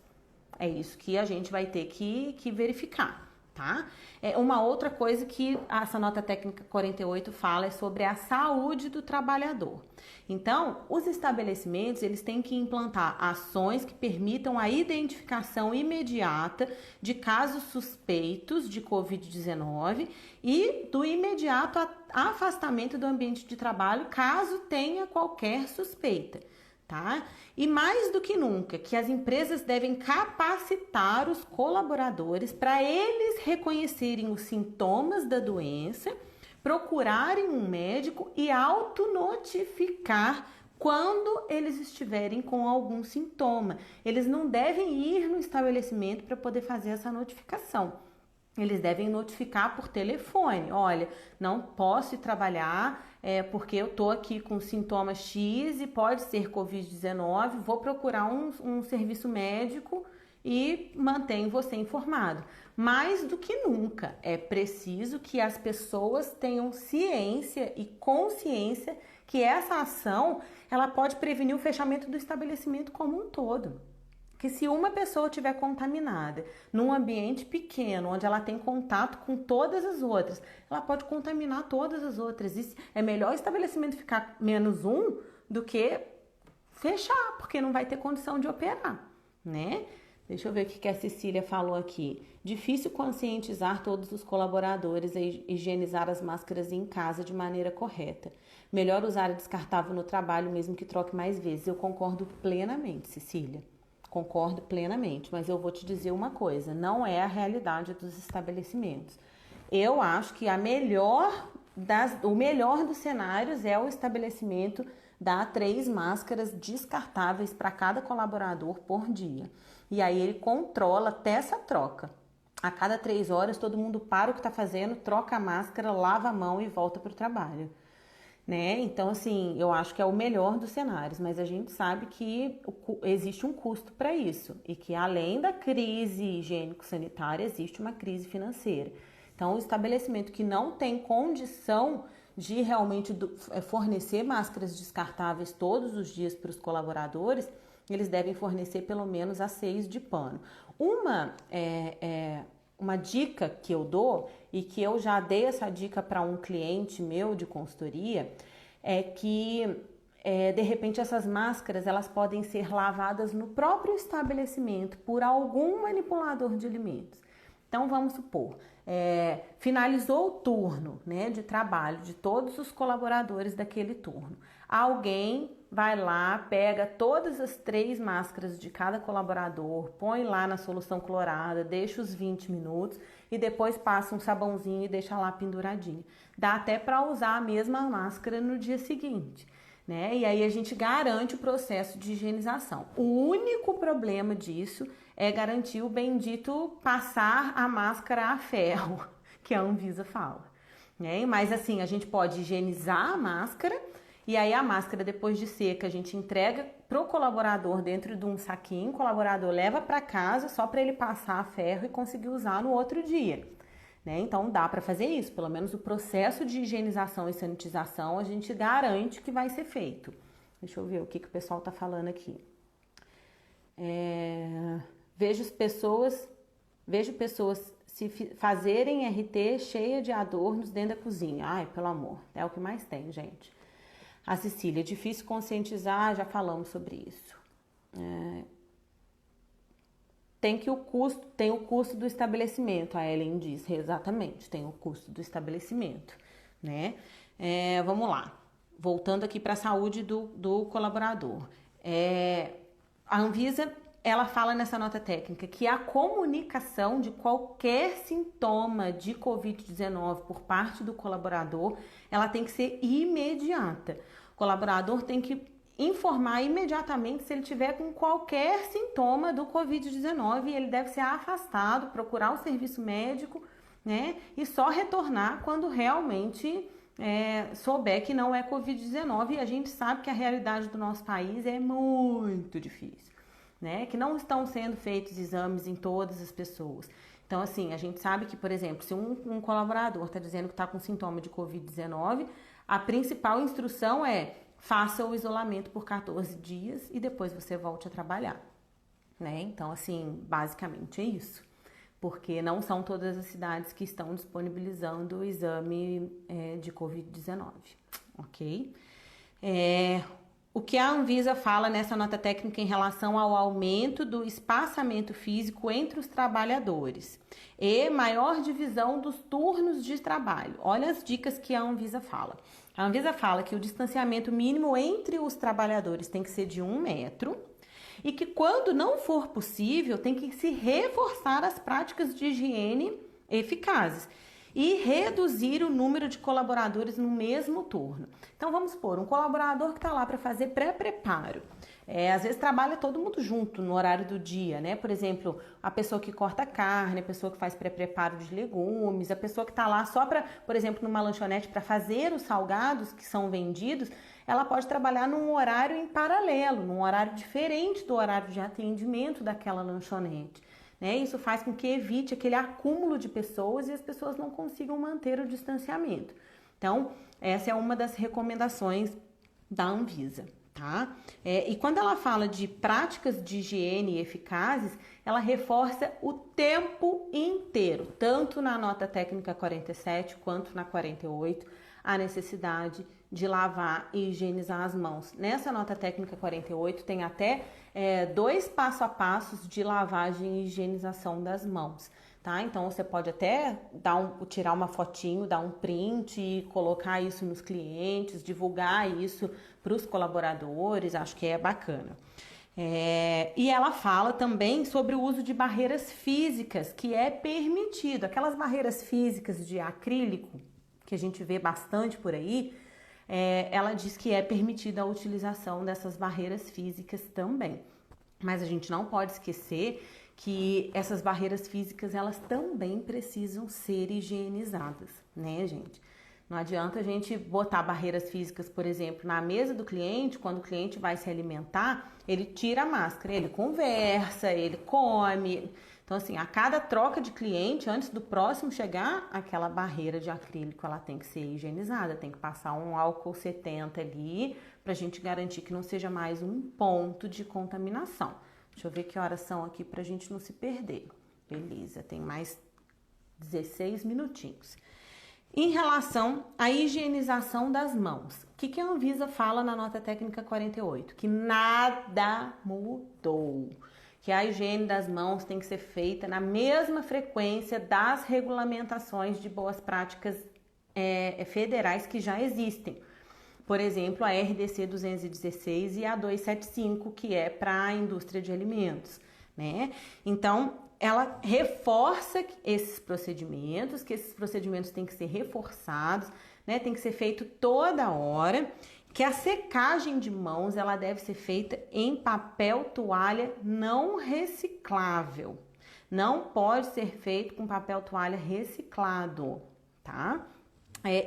A: É isso que a gente vai ter que verificar. Tá? Uma outra coisa que essa nota técnica 48 fala é sobre a saúde do trabalhador. Então, os estabelecimentos eles têm que implantar ações que permitam a identificação imediata de casos suspeitos de Covid-19 e do imediato afastamento do ambiente de trabalho caso tenha qualquer suspeita. Tá? E mais do que nunca, que as empresas devem capacitar os colaboradores para eles reconhecerem os sintomas da doença, procurarem um médico e autonotificar quando eles estiverem com algum sintoma. Eles não devem ir no estabelecimento para poder fazer essa notificação. Eles devem notificar por telefone. Olha, não posso ir trabalhar porque eu tô aqui com sintomas X e pode ser Covid-19. Vou procurar um serviço médico e mantenho você informado. Mais do que nunca, é preciso que as pessoas tenham ciência e consciência que essa ação ela pode prevenir o fechamento do estabelecimento como um todo. Que se uma pessoa estiver contaminada num ambiente pequeno, onde ela tem contato com todas as outras, ela pode contaminar todas as outras. E é melhor o estabelecimento ficar menos um do que fechar, porque não vai ter condição de operar, né? Deixa eu ver o que a Cecília falou aqui. Difícil conscientizar todos os colaboradores a higienizar as máscaras em casa de maneira correta. Melhor usar descartável no trabalho, mesmo que troque mais vezes. Eu concordo plenamente, Cecília. Concordo plenamente, mas eu vou te dizer uma coisa, não é a realidade dos estabelecimentos. Eu acho que o melhor dos cenários é o estabelecimento dar 3 máscaras descartáveis para cada colaborador por dia. E aí ele controla até essa troca. A cada 3 horas todo mundo para o que está fazendo, troca a máscara, lava a mão e volta para o trabalho. Né? Então, assim, eu acho que é o melhor dos cenários, mas a gente sabe que existe um custo para isso e que além da crise higiênico-sanitária, existe uma crise financeira. Então, o estabelecimento que não tem condição de realmente fornecer máscaras descartáveis todos os dias para os colaboradores, eles devem fornecer pelo menos a 6 de pano. Uma dica que eu dou, e que eu já dei essa dica para um cliente meu de consultoria, é que de repente essas máscaras elas podem ser lavadas no próprio estabelecimento por algum manipulador de alimentos. Então vamos supor, finalizou o turno, né, de trabalho de todos os colaboradores daquele turno. Alguém vai lá, pega todas as 3 máscaras de cada colaborador, põe lá na solução clorada, deixa os 20 minutos e depois passa um sabãozinho e deixa lá penduradinho. Dá até para usar a mesma máscara no dia seguinte, né? E aí a gente garante o processo de higienização. O único problema disso é garantir o bendito passar a máscara a ferro, que a Anvisa fala, né? Mas assim, a gente pode higienizar a máscara. E aí a máscara, depois de seca, a gente entrega pro colaborador dentro de um saquinho, o colaborador leva para casa só para ele passar a ferro e conseguir usar no outro dia, né? Então dá para fazer isso, pelo menos o processo de higienização e sanitização a gente garante que vai ser feito. Deixa eu ver o que o pessoal tá falando aqui. Vejo pessoas se fazerem RT cheia de adornos dentro da cozinha. Ai, pelo amor, é o que mais tem, gente. A Cecília, é difícil conscientizar, já falamos sobre isso. Tem o custo do estabelecimento, a Ellen diz, exatamente, tem o custo do estabelecimento, né? Vamos lá, voltando aqui para a saúde do colaborador. A Anvisa, ela fala nessa nota técnica que a comunicação de qualquer sintoma de Covid-19 por parte do colaborador, ela tem que ser imediata. O colaborador tem que informar imediatamente se ele tiver com qualquer sintoma do Covid-19 e ele deve ser afastado, procurar o serviço médico, né? E só retornar quando realmente souber que não é Covid-19. E a gente sabe que a realidade do nosso país é muito difícil, né? Que não estão sendo feitos exames em todas as pessoas. Então, assim, a gente sabe que, por exemplo, se um colaborador está dizendo que está com sintoma de Covid-19, a principal instrução é: faça o isolamento por 14 dias e depois você volte a trabalhar, né? Então, assim, basicamente é isso. Porque não são todas as cidades que estão disponibilizando o exame de Covid-19, ok? O que a Anvisa fala nessa nota técnica em relação ao aumento do espaçamento físico entre os trabalhadores e maior divisão dos turnos de trabalho. Olha as dicas que a Anvisa fala. A Anvisa fala que o distanciamento mínimo entre os trabalhadores tem que ser de 1 metro e que, quando não for possível, tem que se reforçar as práticas de higiene eficazes e reduzir o número de colaboradores no mesmo turno. Então, vamos supor, um colaborador que está lá para fazer pré-preparo. Às vezes trabalha todo mundo junto no horário do dia, né? Por exemplo, a pessoa que corta carne, a pessoa que faz pré-preparo de legumes, a pessoa que está lá só para, por exemplo, numa lanchonete para fazer os salgados que são vendidos, ela pode trabalhar num horário em paralelo, num horário diferente do horário de atendimento daquela lanchonete, né? Isso faz com que evite aquele acúmulo de pessoas e as pessoas não consigam manter o distanciamento. Então, essa é uma das recomendações da Anvisa, tá? E quando ela fala de práticas de higiene eficazes, ela reforça o tempo inteiro, tanto na nota técnica 47 quanto na 48, a necessidade de lavar e higienizar as mãos. Nessa nota técnica 48 tem até 2 passo a passos de lavagem e higienização das mãos, tá? Então você pode até tirar uma fotinho, dar um print e colocar isso nos clientes, divulgar isso para os colaboradores, acho que é bacana. E ela fala também sobre o uso de barreiras físicas, que é permitido. Aquelas barreiras físicas de acrílico, que a gente vê bastante por aí, ela diz que é permitida a utilização dessas barreiras físicas também. Mas a gente não pode esquecer que essas barreiras físicas, elas também precisam ser higienizadas, né, gente? Não adianta a gente botar barreiras físicas, por exemplo, na mesa do cliente, quando o cliente vai se alimentar, ele tira a máscara, ele conversa, ele come. Então, assim, a cada troca de cliente, antes do próximo chegar, aquela barreira de acrílico, ela tem que ser higienizada, tem que passar um álcool 70 ali, pra gente garantir que não seja mais um ponto de contaminação. Deixa eu ver que horas são aqui pra gente não se perder. Beleza, tem mais 16 minutinhos. Em relação à higienização das mãos, o que a Anvisa fala na nota técnica 48? Que nada mudou. Que a higiene das mãos tem que ser feita na mesma frequência das regulamentações de boas práticas federais que já existem. Por exemplo, a RDC 216 e a 275, que é para a indústria de alimentos, né? Então, ela reforça esses procedimentos, que esses procedimentos têm que ser reforçados, né? Tem que ser feito toda hora, que a secagem de mãos, ela deve ser feita em papel toalha não reciclável. Não pode ser feito com papel toalha reciclado, tá?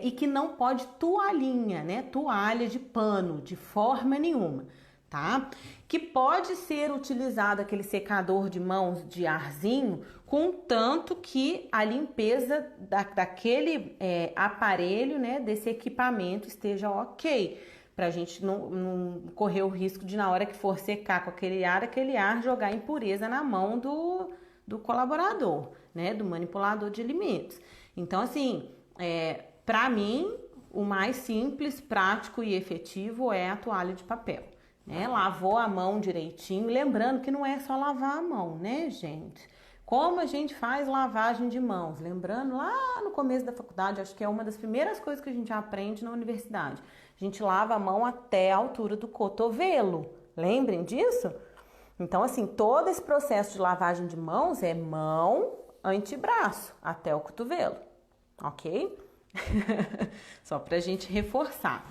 A: E que não pode toalhinha, né? Toalha de pano, de forma nenhuma. tá? Que pode ser utilizado aquele secador de mãos de arzinho, contanto que a limpeza daquele aparelho, né, desse equipamento esteja ok, para a gente não correr o risco de, na hora que for secar com aquele ar jogar impureza na mão do colaborador, né, do manipulador de alimentos. Então, assim, para mim, o mais simples, prático e efetivo é a toalha de papel, né? Lavou a mão direitinho, lembrando que não é só lavar a mão, né, gente? Como a gente faz lavagem de mãos? Lembrando, lá no começo da faculdade, acho que é uma das primeiras coisas que a gente aprende na universidade. A gente lava a mão até a altura do cotovelo. Lembrem disso? Então, assim, todo esse processo de lavagem de mãos é mão, antebraço, até o cotovelo, ok? Só pra gente reforçar.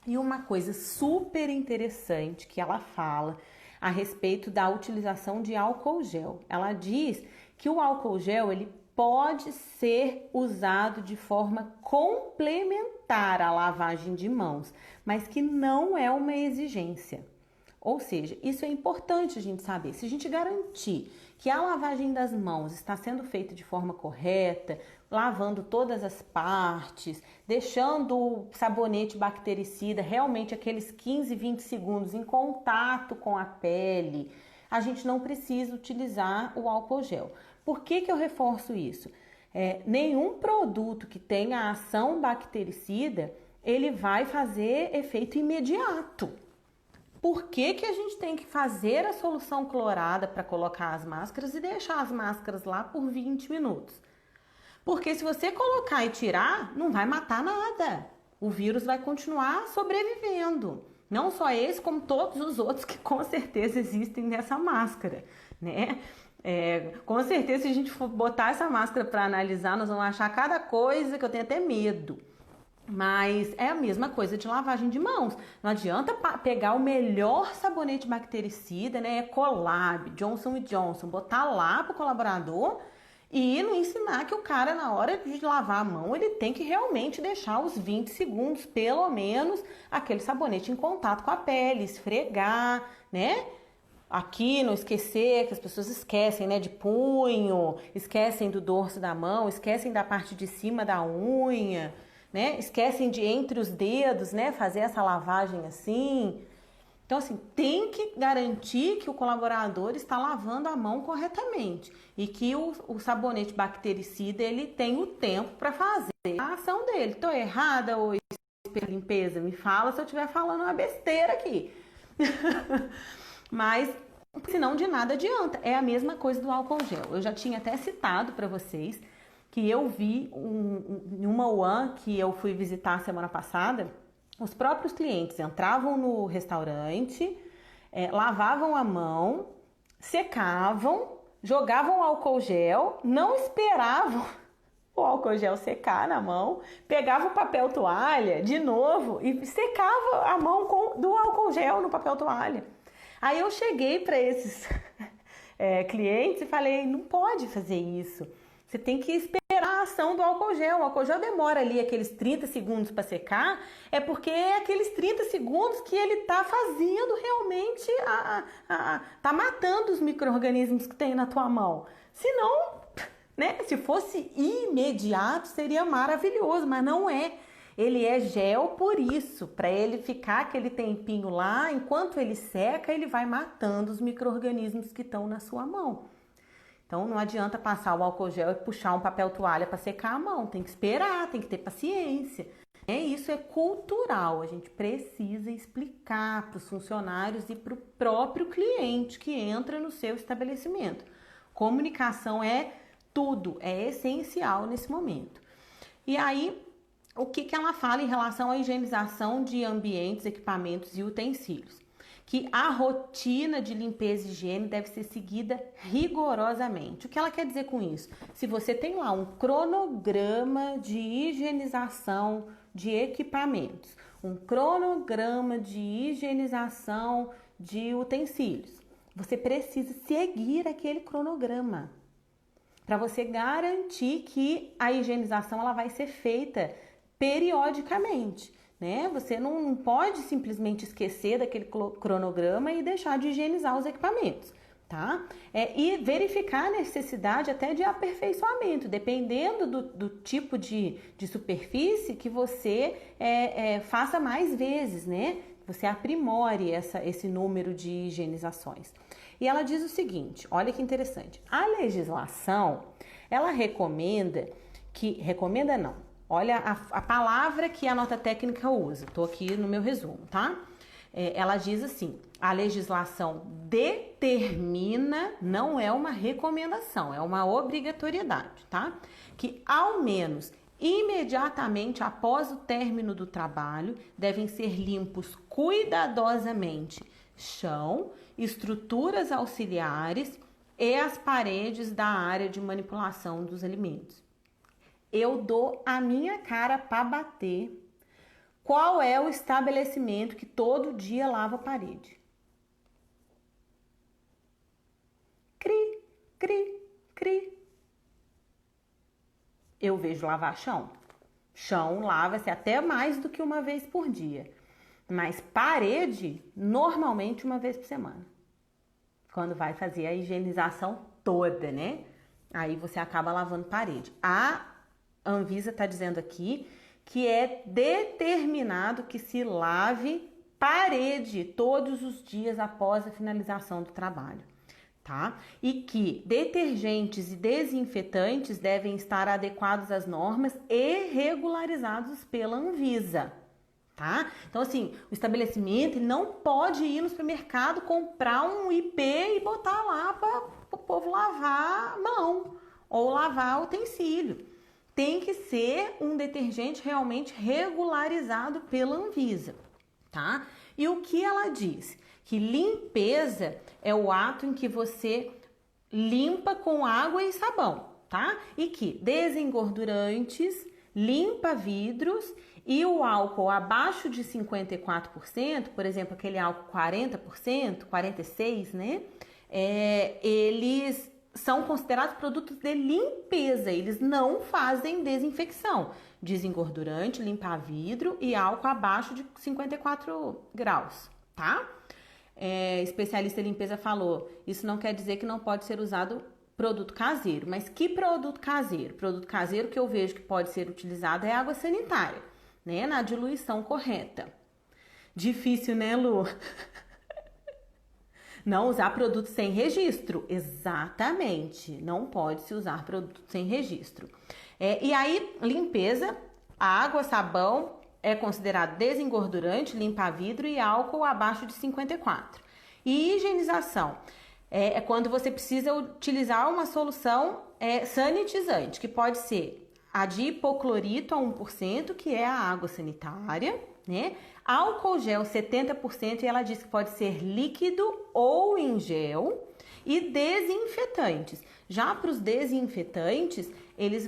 A: E uma coisa super interessante que ela fala a respeito da utilização de álcool gel. Ela diz que o álcool gel ele pode ser usado de forma complementar à lavagem de mãos, mas que não é uma exigência. Ou seja, isso é importante a gente saber. Se a gente garantir que a lavagem das mãos está sendo feita de forma correta, lavando todas as partes, deixando o sabonete bactericida realmente aqueles 15, 20 segundos em contato com a pele, a gente não precisa utilizar o álcool gel. Por que eu reforço isso? Nenhum produto que tenha ação bactericida, ele vai fazer efeito imediato. Por que a gente tem que fazer a solução clorada para colocar as máscaras e deixar as máscaras lá por 20 minutos? Porque se você colocar e tirar, não vai matar nada. O vírus vai continuar sobrevivendo. Não só esse, como todos os outros que com certeza existem nessa máscara, né? Com certeza, se a gente for botar essa máscara para analisar, nós vamos achar cada coisa que eu tenho até medo. Mas é a mesma coisa de lavagem de mãos. Não adianta pegar o melhor sabonete bactericida, né? Ecolab, Johnson & Johnson, botar lá pro colaborador e não ensinar que o cara, na hora de lavar a mão, ele tem que realmente deixar os 20 segundos, pelo menos, aquele sabonete em contato com a pele, esfregar, né? Aqui, não esquecer, que as pessoas esquecem, né? De punho, esquecem do dorso da mão, esquecem da parte de cima da unha, né? Esquecem de entre os dedos, né? Fazer essa lavagem assim. Então, assim, tem que garantir que o colaborador está lavando a mão corretamente e que o sabonete bactericida, ele tem o tempo para fazer a ação dele. Tô errada ou limpeza? Me fala se eu estiver falando uma besteira aqui. Mas, senão de nada adianta. É a mesma coisa do álcool gel. Eu já tinha até citado para vocês que eu vi em uma UAN que eu fui visitar semana passada. Os próprios clientes entravam no restaurante, lavavam a mão, secavam, jogavam álcool gel, não esperavam o álcool gel secar na mão, pegavam o papel toalha de novo e secava a mão do álcool gel no papel toalha. Aí eu cheguei para esses clientes e falei, não pode fazer isso. Você tem que esperar a ação do álcool gel. O álcool gel demora ali aqueles 30 segundos para secar, é porque é aqueles 30 segundos que ele está fazendo realmente, tá matando os micro-organismos que tem na tua mão. Se não, né, se fosse imediato, seria maravilhoso, mas não é. Ele é gel por isso, para ele ficar aquele tempinho lá, enquanto ele seca, ele vai matando os micro-organismos que estão na sua mão. Então, não adianta passar o álcool gel e puxar um papel toalha para secar a mão. Tem que esperar, tem que ter paciência. Isso é cultural. A gente precisa explicar para os funcionários e para o próprio cliente que entra no seu estabelecimento. Comunicação é tudo, é essencial nesse momento. E aí, o que ela fala em relação à higienização de ambientes, equipamentos e utensílios? Que a rotina de limpeza e higiene deve ser seguida rigorosamente. O que ela quer dizer com isso? Se você tem lá um cronograma de higienização de equipamentos, um cronograma de higienização de utensílios, você precisa seguir aquele cronograma para você garantir que a higienização ela vai ser feita periodicamente. né? Você não pode simplesmente esquecer daquele cronograma e deixar de higienizar os equipamentos, tá? E verificar a necessidade até de aperfeiçoamento, dependendo do tipo de superfície que você faça mais vezes, né? Você aprimore esse número de higienizações. E ela diz o seguinte, olha que interessante, a legislação, ela recomenda não, olha a palavra que a nota técnica usa, tô aqui no meu resumo, tá? Ela diz assim, a legislação determina, não é uma recomendação, é uma obrigatoriedade, tá? Que ao menos imediatamente após o término do trabalho devem ser limpos cuidadosamente chão, estruturas auxiliares e as paredes da área de manipulação dos alimentos. Eu dou a minha cara para bater. Qual é o estabelecimento que todo dia lava a parede? Cri, cri, cri. Eu vejo lavar chão. Chão lava-se até mais do que uma vez por dia. Mas parede, normalmente uma vez por semana. Quando vai fazer a higienização toda, né? Aí você acaba lavando parede. A Anvisa está dizendo aqui que é determinado que se lave parede todos os dias após a finalização do trabalho, tá? E que detergentes e desinfetantes devem estar adequados às normas e regularizados pela Anvisa, tá? Então, assim, o estabelecimento não pode ir no supermercado comprar um IP e botar lá para o povo lavar a mão ou lavar utensílio. Tem que ser um detergente realmente regularizado pela Anvisa, tá? E o que ela diz? Que limpeza é o ato em que você limpa com água e sabão, tá? E que desengordurantes, limpa vidros e o álcool abaixo de 54%, por exemplo, aquele álcool 40%, 46%, né? Eles são considerados produtos de limpeza, eles não fazem desinfecção. Desengordurante, limpar vidro e álcool abaixo de 54 graus, tá? Especialista em limpeza falou, isso não quer dizer que não pode ser usado produto caseiro, mas que produto caseiro? Produto caseiro que eu vejo que pode ser utilizado é água sanitária, né? Na diluição correta. Difícil, né, Lu? Não usar produto sem registro, exatamente, não pode se usar produto sem registro. E aí, limpeza, água, sabão é considerado desengordurante, limpa vidro e álcool abaixo de 54. E higienização é quando você precisa utilizar uma solução sanitizante, que pode ser a de hipoclorito a 1%, que é a água sanitária, né? Álcool gel 70% e ela diz que pode ser líquido ou em gel e desinfetantes. Já para os desinfetantes,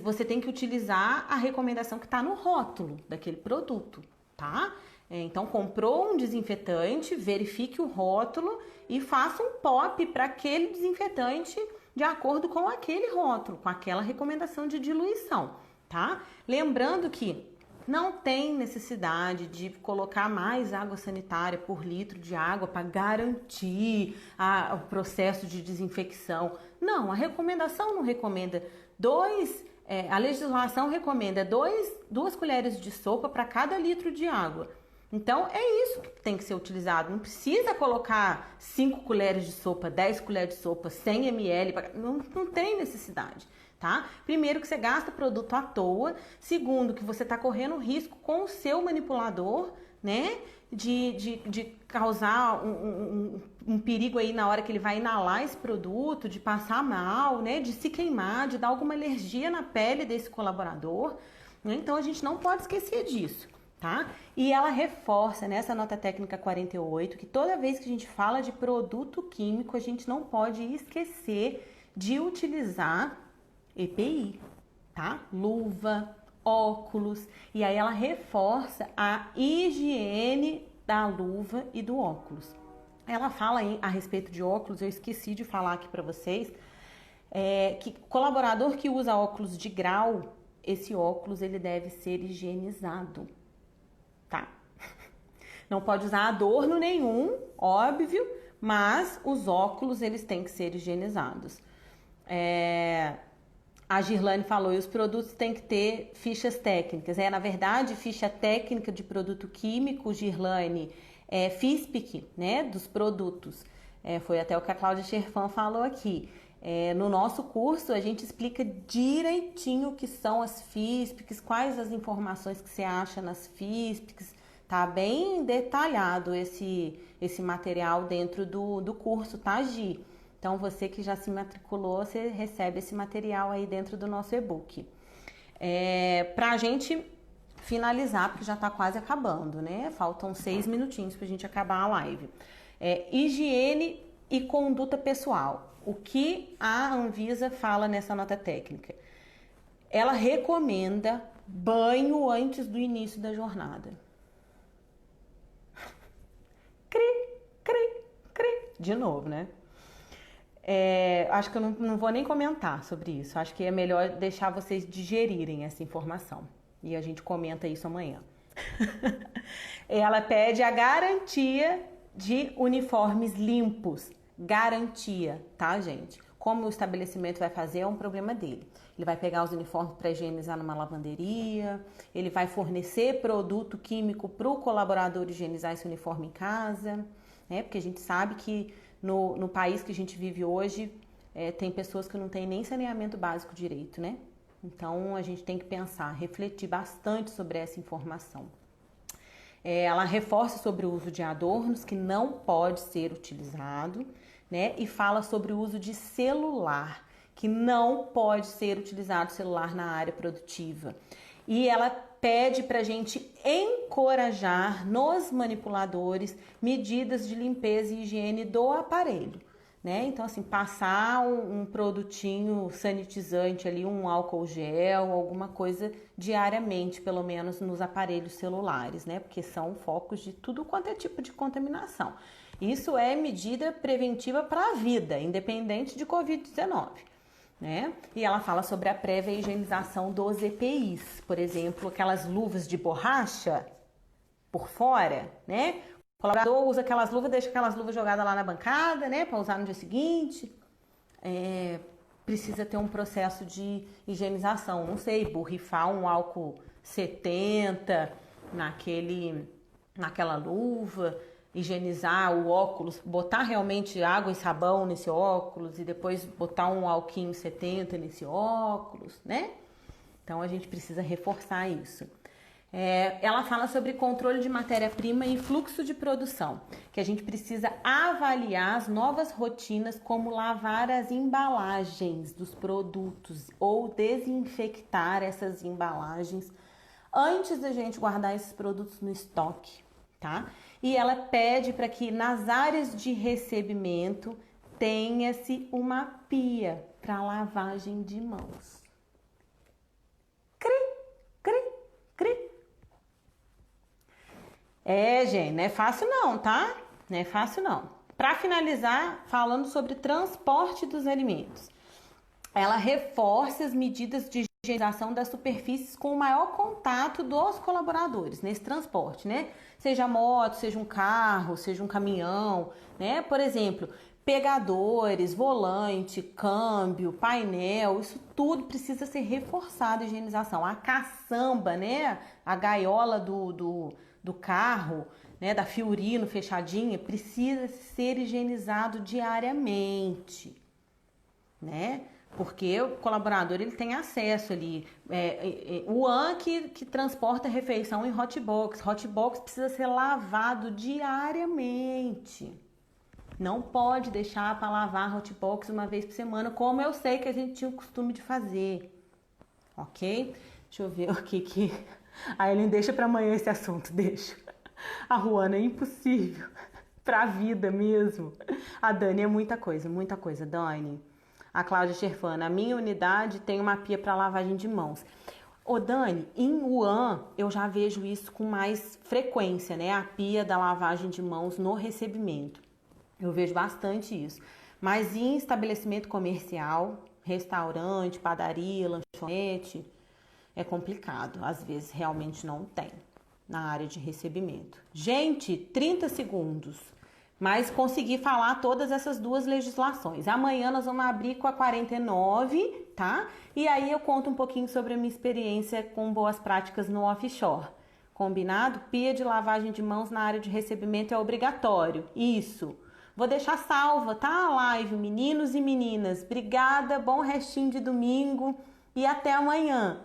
A: você tem que utilizar a recomendação que está no rótulo daquele produto, tá? Então, comprou um desinfetante, verifique o rótulo e faça um POP para aquele desinfetante de acordo com aquele rótulo, com aquela recomendação de diluição, tá? Lembrando que não tem necessidade de colocar mais água sanitária por litro de água para garantir o processo de desinfecção. Não, a recomendação não recomenda a legislação recomenda 2 colheres de sopa para cada litro de água. Então, é isso que tem que ser utilizado. Não precisa colocar 5 colheres de sopa, 10 colheres de sopa, 100 ml, não tem necessidade. Tá? Primeiro que você gasta produto à toa, segundo que você está correndo risco com o seu manipulador, né? De causar um perigo aí na hora que ele vai inalar esse produto, de passar mal, né? De se queimar, de dar alguma alergia na pele desse colaborador, né? Então a gente não pode esquecer disso, tá? E ela reforça nessa nota técnica 48 que toda vez que a gente fala de produto químico, a gente não pode esquecer de utilizar EPI, tá? Luva, óculos, e aí ela reforça a higiene da luva e do óculos. Ela fala a respeito de óculos, eu esqueci de falar aqui para vocês, que colaborador que usa óculos de grau, esse óculos ele deve ser higienizado, tá? Não pode usar adorno nenhum, óbvio, mas os óculos eles têm que ser higienizados. A Girlane falou, e os produtos têm que ter fichas técnicas. Na verdade, ficha técnica de produto químico, Girlane, FISPIC, né, dos produtos. Foi até o que a Cláudia Scherfan falou aqui. No nosso curso, a gente explica direitinho o que são as FISPICs, quais as informações que você acha nas FISPICs. Tá bem detalhado esse material dentro do curso, tá, Gi? Então, você que já se matriculou, você recebe esse material aí dentro do nosso e-book. Pra gente finalizar, porque já tá quase acabando, né? Faltam 6 minutinhos pra gente acabar a live. Higiene e conduta pessoal. O que a Anvisa fala nessa nota técnica? Ela recomenda banho antes do início da jornada. Cri, cri, cri. De novo, né? Acho que eu não vou nem comentar sobre isso. Acho que é melhor deixar vocês digerirem essa informação. E a gente comenta isso amanhã. Ela pede a garantia de uniformes limpos. Garantia, tá, gente? Como o estabelecimento vai fazer é um problema dele. Ele vai pegar os uniformes para higienizar numa lavanderia, ele vai fornecer produto químico para o colaborador higienizar esse uniforme em casa, né? Porque a gente sabe que no país que a gente vive hoje, tem pessoas que não têm nem saneamento básico direito, né? Então, a gente tem que pensar, refletir bastante sobre essa informação. Ela reforça sobre o uso de adornos, que não pode ser utilizado, né? E fala sobre o uso de celular, que não pode ser utilizado celular na área produtiva. E ela pede para a gente encorajar nos manipuladores medidas de limpeza e higiene do aparelho, né? Então, assim, passar um produtinho sanitizante ali, um álcool gel, alguma coisa diariamente, pelo menos nos aparelhos celulares, né? Porque são focos de tudo quanto é tipo de contaminação. Isso é medida preventiva para a vida, independente de Covid-19. Né? E ela fala sobre a prévia higienização dos EPIs, por exemplo, aquelas luvas de borracha por fora, né? O colaborador usa aquelas luvas, deixa aquelas luvas jogadas lá na bancada, né? Para usar no dia seguinte. Precisa ter um processo de higienização, não sei, borrifar um álcool 70 naquela luva, higienizar o óculos, botar realmente água e sabão nesse óculos e depois botar um alquinho 70 nesse óculos, né? Então a gente precisa reforçar isso. Ela fala sobre controle de matéria-prima e fluxo de produção, que a gente precisa avaliar as novas rotinas, como lavar as embalagens dos produtos ou desinfectar essas embalagens antes da gente guardar esses produtos no estoque, tá? E ela pede para que nas áreas de recebimento tenha-se uma pia para lavagem de mãos. Cri, cri, cri. Gente, não é fácil não, tá? Não é fácil não. Para finalizar, falando sobre transporte dos alimentos. Ela reforça as medidas de higienização das superfícies com o maior contato dos colaboradores nesse transporte, né? Seja moto, seja um carro, seja um caminhão, né? Por exemplo, pegadores, volante, câmbio, painel, isso tudo precisa ser reforçado a higienização. A caçamba, né? A gaiola do carro, né? Da Fiorino fechadinha, precisa ser higienizado diariamente, né? Porque o colaborador ele tem acesso ali. O AN que transporta a refeição em hotbox. Hotbox precisa ser lavado diariamente. Não pode deixar para lavar hotbox uma vez por semana, como eu sei que a gente tinha o costume de fazer. Ok? Deixa eu ver o que. A Ellen deixa para amanhã esse assunto, deixa. A Ruana é impossível. Pra vida mesmo. A Dani é muita coisa, Dani. A Cláudia Scherfan, a minha unidade tem uma pia para lavagem de mãos. Ô Dani, em Wuhan eu já vejo isso com mais frequência, né? A pia da lavagem de mãos no recebimento. Eu vejo bastante isso. Mas em estabelecimento comercial, restaurante, padaria, lanchonete, é complicado. Às vezes realmente não tem. na área de recebimento. Gente, 30 segundos, mas consegui falar todas essas duas legislações. Amanhã nós vamos abrir com a 49, tá? E aí eu conto um pouquinho sobre a minha experiência com boas práticas no offshore. Combinado? Pia de lavagem de mãos na área de recebimento é obrigatório. Isso. Vou deixar salva, tá? A live, meninos e meninas. Obrigada, bom restinho de domingo e até amanhã.